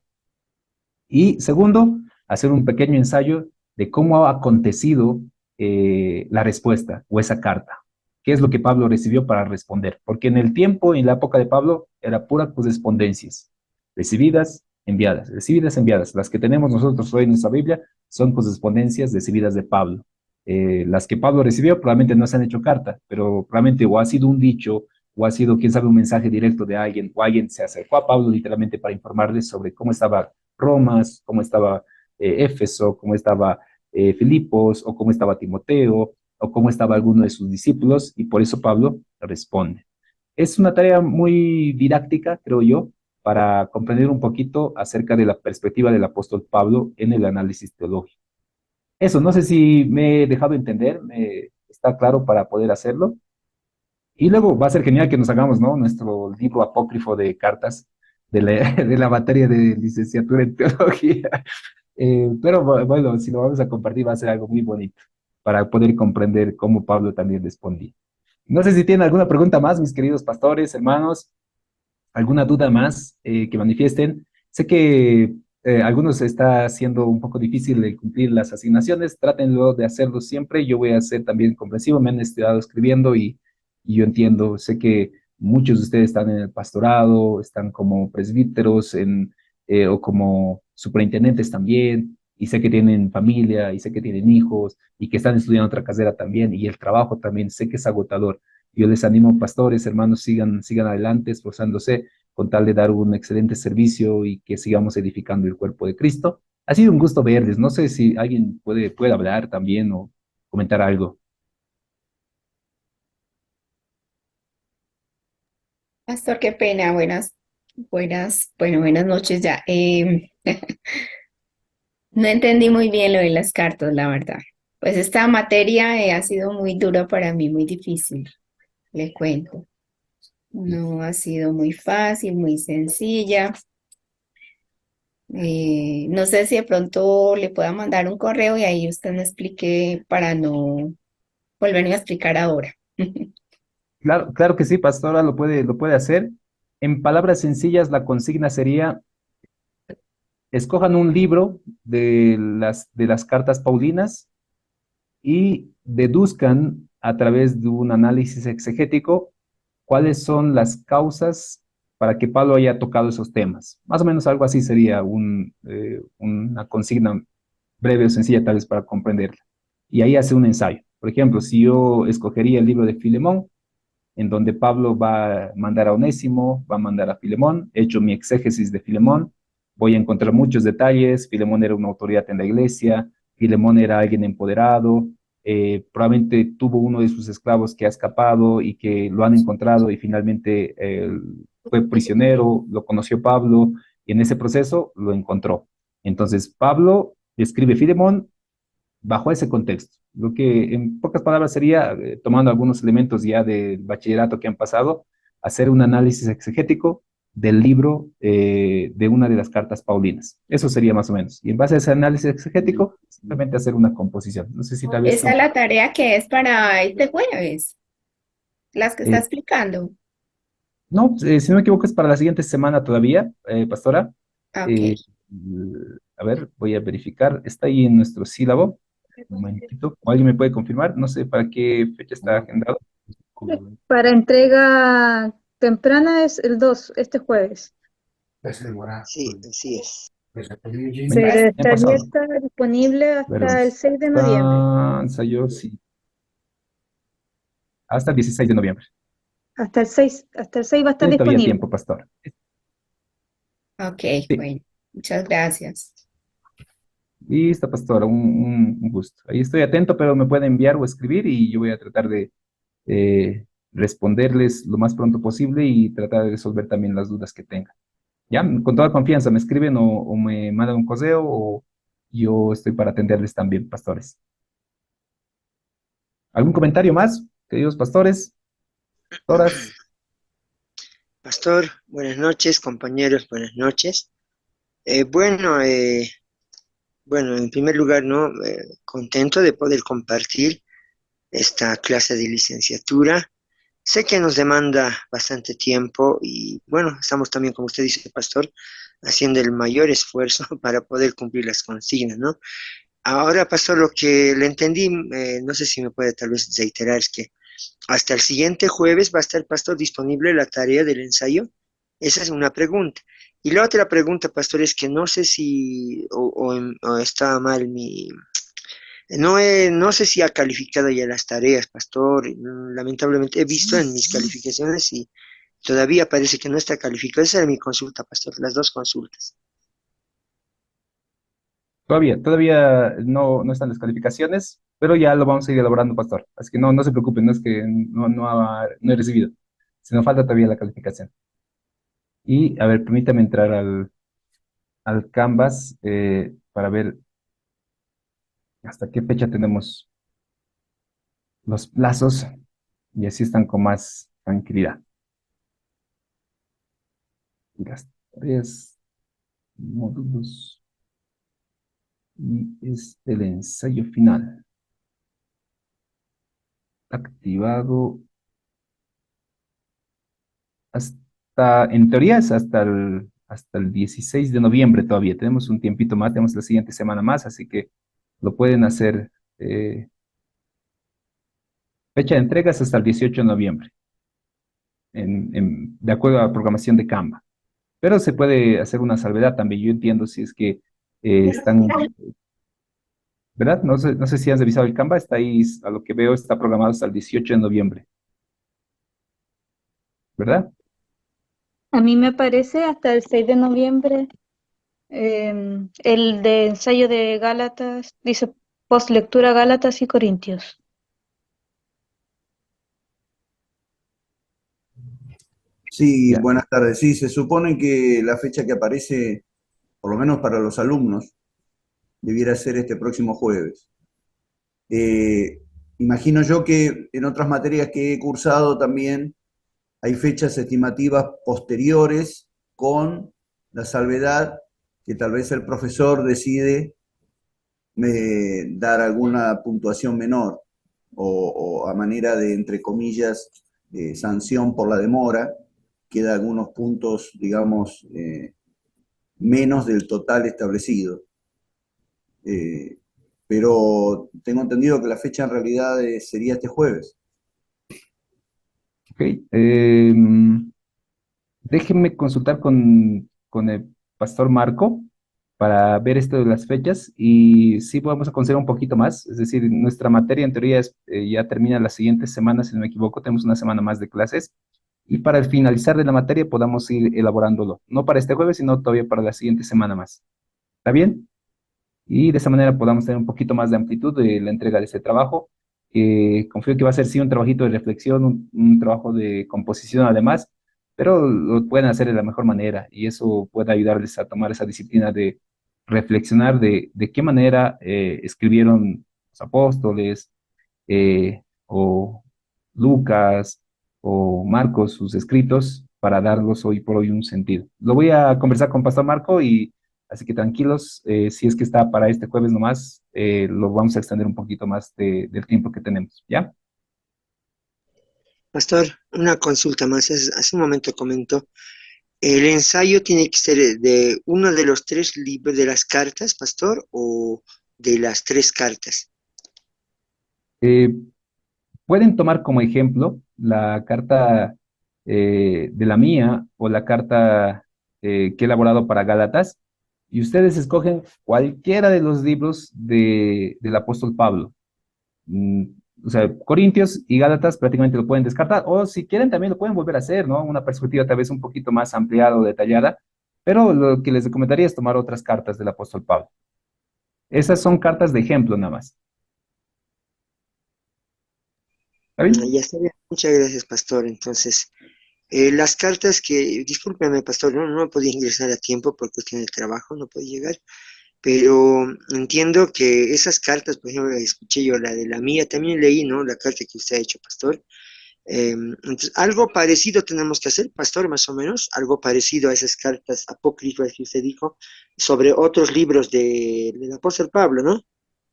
Y segundo, hacer un pequeño ensayo de cómo ha acontecido la respuesta o esa carta. ¿Qué es lo que Pablo recibió para responder? Porque en el tiempo, en la época de Pablo, era pura correspondencias. Recibidas, enviadas, recibidas, enviadas. Las que tenemos nosotros hoy en nuestra Biblia son correspondencias recibidas de Pablo. Las que Pablo recibió probablemente no se han hecho carta, pero probablemente o ha sido un dicho o ha sido, quién sabe, un mensaje directo de alguien, o alguien se acercó a Pablo literalmente para informarles sobre cómo estaba Romas, cómo estaba Éfeso, cómo estaba Filipos, o cómo estaba Timoteo, o cómo estaba alguno de sus discípulos, y por eso Pablo responde. Es una tarea muy didáctica, creo yo, para comprender un poquito acerca de la perspectiva del apóstol Pablo en el análisis teológico. Eso, no sé si me he dejado entender, está claro para poder hacerlo. Y luego va a ser genial que nos hagamos, ¿no? Nuestro libro apócrifo de cartas de la materia de licenciatura en teología. Pero bueno, si lo vamos a compartir va a ser algo muy bonito para poder comprender cómo Pablo también respondía. No sé si tienen alguna pregunta más, mis queridos pastores, hermanos, alguna duda más que manifiesten. Sé que algunos está siendo un poco difícil de cumplir las asignaciones, trátenlo de hacerlo siempre. Yo voy a ser también comprensivo, me han estado escribiendo y yo entiendo, sé que muchos de ustedes están en el pastorado, están como presbíteros o como superintendentes también, y sé que tienen familia, y sé que tienen hijos, y que están estudiando otra carrera también, y el trabajo también, sé que es agotador. Yo les animo, pastores, hermanos, sigan adelante, esforzándose con tal de dar un excelente servicio y que sigamos edificando el cuerpo de Cristo. Ha sido un gusto verles. No sé si alguien puede hablar también o comentar algo. Pastor, qué pena. Buenas noches ya. No entendí muy bien lo de las cartas, la verdad. Pues esta materia ha sido muy dura para mí, muy difícil, le cuento. No ha sido muy fácil, muy sencilla. No sé si de pronto le pueda mandar un correo y ahí usted me explique para no volverme a explicar ahora. Claro, claro que sí, pastora, lo puede hacer. En palabras sencillas, la consigna sería, escojan un libro de las cartas paulinas y deduzcan a través de un análisis exegético cuáles son las causas para que Pablo haya tocado esos temas. Más o menos algo así sería una consigna breve o sencilla tal vez para comprenderla. Y ahí hace un ensayo. Por ejemplo, si yo escogería el libro de Filemón, en donde Pablo va a mandar a Onésimo, va a mandar a Filemón, he hecho mi exégesis de Filemón, voy a encontrar muchos detalles. Filemón era una autoridad en la iglesia, Filemón era alguien empoderado, probablemente tuvo uno de sus esclavos que ha escapado y que lo han encontrado y finalmente fue prisionero, lo conoció Pablo y en ese proceso lo encontró. Entonces Pablo escribe Filemón, bajo ese contexto. Lo que en pocas palabras sería, tomando algunos elementos ya del bachillerato que han pasado, hacer un análisis exegético del libro de una de las cartas paulinas. Eso sería más o menos. Y en base a ese análisis exegético, simplemente hacer una composición. No sé si tal vez... Esa es la tarea que es para este jueves, las que está eh, explicando. no, si no me equivoco, es para la siguiente semana todavía, Pastora. Ok. Eh, a ver, voy a verificar. Está ahí en nuestro sílabo. Un momentito. ¿O alguien me puede confirmar? No sé para qué fecha está agendado. Para entrega temprana es el 2 este jueves, Sí, así es. pero Mañana estaría pasado. disponible A ver, hasta ¿dónde el 6 de noviembre. está? Ensayo, sí. Hasta el 16 de noviembre. Hasta el 6 va a estar Tiene todavía disponible. tiempo, Pastor. Ok, Sí. bueno, muchas gracias. Listo, Pastor. Un gusto. Ahí estoy atento, pero me puede enviar o escribir y yo voy a tratar de responderles lo más pronto posible y tratar de resolver también las dudas que tengan. Ya, con toda confianza, me escriben o me mandan un correo o yo estoy para atenderles también, pastores. ¿Algún comentario más, queridos pastores, pastoras? Pastor, buenas noches, compañeros, buenas noches. Bueno, en primer lugar, ¿no? Contento de poder compartir esta clase de licenciatura. Sé que nos demanda bastante tiempo y bueno, estamos también, como usted dice, pastor, haciendo el mayor esfuerzo para poder cumplir las consignas, ¿no? Ahora, pastor, lo que le entendí, no sé si me puede tal vez reiterar, es que hasta el siguiente jueves va a estar, pastor, disponible la tarea del ensayo. Esa es una pregunta. Y la otra pregunta, pastor, es que no sé si o está mal mi... no sé si ha calificado ya las tareas, pastor. Lamentablemente he visto en mis calificaciones y todavía parece que no está calificado. Esa era mi consulta, pastor, las dos consultas. Todavía no están las calificaciones, pero ya lo vamos a ir elaborando, pastor. Así que no se preocupen, no es que no he recibido, sino falta todavía la calificación. Y a ver, permítame entrar al Canvas para ver hasta qué fecha tenemos los plazos y así están con más tranquilidad. Las tareas, módulos y es el ensayo final. Activado en teoría es hasta el 16 de noviembre todavía. Tenemos un tiempito más, tenemos la siguiente semana más, así que lo pueden hacer. Fecha de entregas hasta el 18 de noviembre, de acuerdo a la programación de Canva. Pero se puede hacer una salvedad también. Yo entiendo si es que están, ¿verdad? No sé si han revisado el Canva, está ahí, a lo que veo, está programado hasta el 18 de noviembre, ¿verdad? A mí me parece hasta el 6 de noviembre. El de ensayo de Gálatas dice postlectura Gálatas y Corintios. Sí, Ya. buenas tardes. Sí, se supone que la fecha que aparece, por lo menos para los alumnos, debiera ser este próximo jueves. Eh, Imagino yo que en otras materias que he cursado también hay fechas estimativas posteriores con la salvedad que tal vez el profesor decide dar alguna puntuación menor o a manera de, entre comillas, sanción por la demora, queda algunos puntos, digamos, menos del total establecido. Eh, pero tengo entendido que la fecha en realidad sería este jueves. Ok. Déjenme consultar con el pastor Marco para ver esto de las fechas y sí podemos aconsejar un poquito más. Es decir, nuestra materia en teoría ya termina la siguiente semana, si no me equivoco, tenemos una semana más de clases y para el finalizar de la materia podamos ir elaborándolo. No para este jueves, sino todavía para la siguiente semana más. ¿Está bien? Y de esa manera podamos tener un poquito más de amplitud de la entrega de ese trabajo. Confío que va a ser sí un trabajito de reflexión, un trabajo de composición además, pero lo pueden hacer de la mejor manera y eso puede ayudarles a tomar esa disciplina de reflexionar de qué manera escribieron los apóstoles, o Lucas o Marcos, sus escritos, para darlos hoy por hoy un sentido. Lo voy a conversar con Pastor Marco y así que tranquilos, si es que está para este jueves nomás, lo vamos a extender un poquito más del tiempo que tenemos, ¿ya? Pastor, una consulta más. Hace un momento comentó, ¿el ensayo tiene que ser de uno de los tres libros de las cartas, pastor, o de las tres cartas? Eh, Pueden tomar como ejemplo la carta de la mía o la carta que he elaborado para Gálatas y ustedes escogen cualquiera de los libros del apóstol Pablo. Mm, o sea, Corintios y Gálatas prácticamente lo pueden descartar, o si quieren también lo pueden volver a hacer, ¿no? Una perspectiva tal vez un poquito más ampliada o detallada, pero lo que les recomendaría es tomar otras cartas del apóstol Pablo. Esas son cartas de ejemplo nada más. ¿Está bien? Ya está bien. Muchas gracias, pastor. Entonces, las cartas discúlpeme, pastor, no podía ingresar a tiempo por cuestión de trabajo, no podía llegar, pero entiendo que esas cartas, por ejemplo, escuché yo la de la mía, también leí, ¿no? La carta que usted ha hecho, pastor. Entonces, algo parecido tenemos que hacer, pastor, más o menos, algo parecido a esas cartas apócrifas que usted dijo, sobre otros libros del apóstol Pablo, ¿no?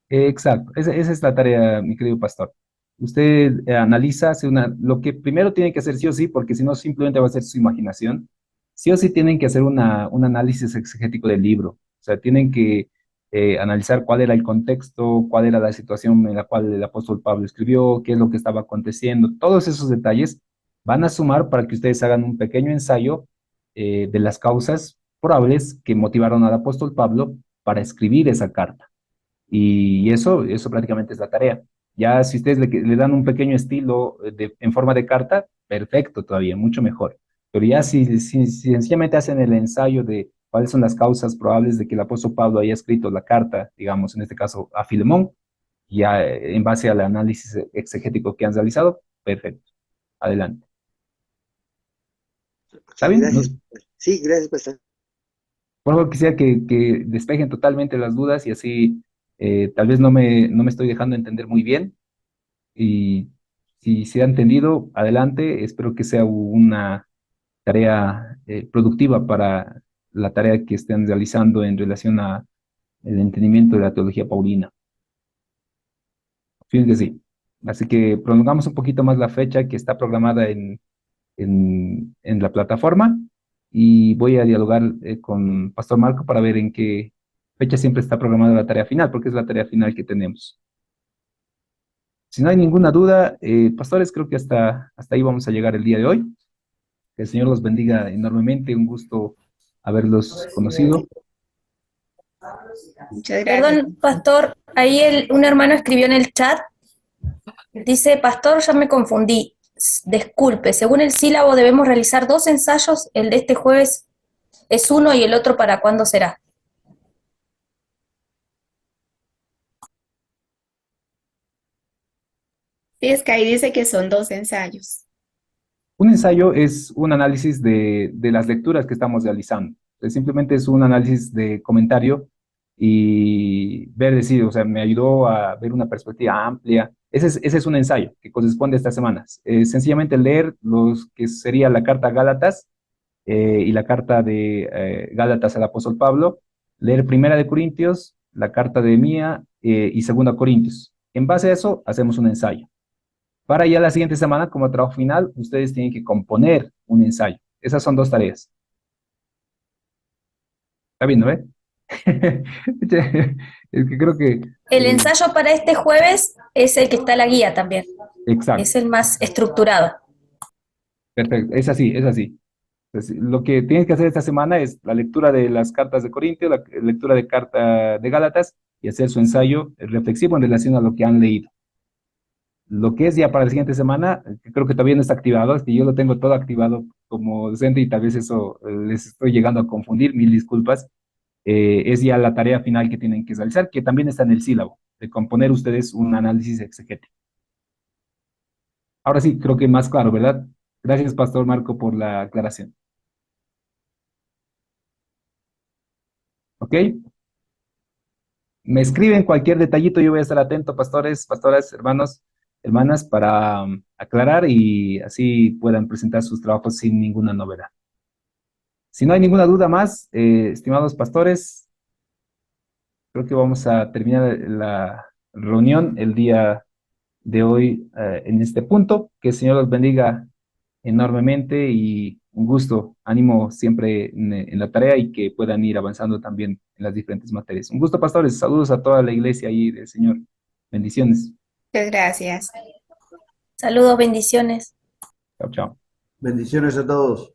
Exacto, esa es la tarea, mi querido pastor. Usted analiza, lo que primero tiene que hacer sí o sí, porque si no simplemente va a ser su imaginación, sí o sí tienen que hacer un análisis exegético del libro. O sea, tienen que analizar cuál era el contexto, cuál era la situación en la cual el apóstol Pablo escribió, qué es lo que estaba aconteciendo. Todos esos detalles van a sumar para que ustedes hagan un pequeño ensayo de las causas probables que motivaron al apóstol Pablo para escribir esa carta. Y eso prácticamente es la tarea. Ya si ustedes le dan un pequeño estilo en forma de carta, perfecto todavía, mucho mejor. Pero ya si sencillamente hacen el ensayo de cuáles son las causas probables de que el apóstol Pablo haya escrito la carta, digamos, en este caso a Filemón, ya en base al análisis exegético que han realizado, perfecto. Adelante. Ok, ¿Está bien? gracias, pastor. Sí, gracias, pastor. Por favor, quisiera que despejen totalmente las dudas y así tal vez no me estoy dejando entender muy bien. Y si se ha entendido, adelante. Espero que sea una tarea productiva para la tarea que estén realizando en relación a el entendimiento de la teología paulina. Fin que sí. Así que prolongamos un poquito más la fecha que está programada en la plataforma y voy a dialogar con Pastor Marco para ver en qué fecha siempre está programada la tarea final, porque es la tarea final que tenemos. Si no hay ninguna duda, pastores, creo que hasta ahí vamos a llegar el día de hoy. Que el Señor los bendiga enormemente. Un gusto haberlos conocido. Muchas gracias. Perdón, pastor, ahí un hermano escribió en el chat, dice, pastor, ya me confundí. Disculpe, según el sílabo debemos realizar dos ensayos, el de este jueves es uno y el otro para cuándo será. Sí, es que ahí dice que son dos ensayos. Un ensayo es un análisis de las lecturas que estamos realizando. Simplemente es un análisis de comentario y decir, o sea, me ayudó a ver una perspectiva amplia. Ese es un ensayo que corresponde a estas semanas. Sencillamente leer los que sería la carta a Gálatas y la carta de Gálatas al apóstol Pablo, leer Primera de Corintios, la carta de Mía y Segunda Corintios. En base a eso, hacemos un ensayo. Para ya la siguiente semana, como trabajo final, ustedes tienen que componer un ensayo. Esas son dos tareas. ¿Está bien, no ve? Es que creo que... El ensayo para este jueves es el que está en la guía también, exacto, es el más estructurado. perfecto. Es así, es así. Entonces, lo que tienes que hacer esta semana es la lectura de las cartas de Corintios, la lectura de carta de Gálatas y hacer su ensayo reflexivo en relación a lo que han leído. Lo que es ya para la siguiente semana, que creo que todavía no está activado, es que yo lo tengo todo activado como docente y tal vez eso les estoy llegando a confundir, mil disculpas. Es ya la tarea final que tienen que realizar, que también está en el sílabo, de componer ustedes un análisis exegético. Ahora sí, creo que más claro, ¿verdad? Gracias, Pastor Marco, por la aclaración. ¿Ok? Me escriben cualquier detallito, yo voy a estar atento, pastores, pastoras, hermanos, hermanas, para aclarar y así puedan presentar sus trabajos sin ninguna novedad. Si no hay ninguna duda más, estimados pastores, creo que vamos a terminar la reunión el día de hoy en este punto. Que el Señor los bendiga enormemente y un gusto, ánimo siempre en la tarea y que puedan ir avanzando también en las diferentes materias. Un gusto, pastores. Saludos a toda la iglesia ahí del Señor. Bendiciones. Muchas gracias. Saludos, bendiciones. Chao, chao. Bendiciones a todos.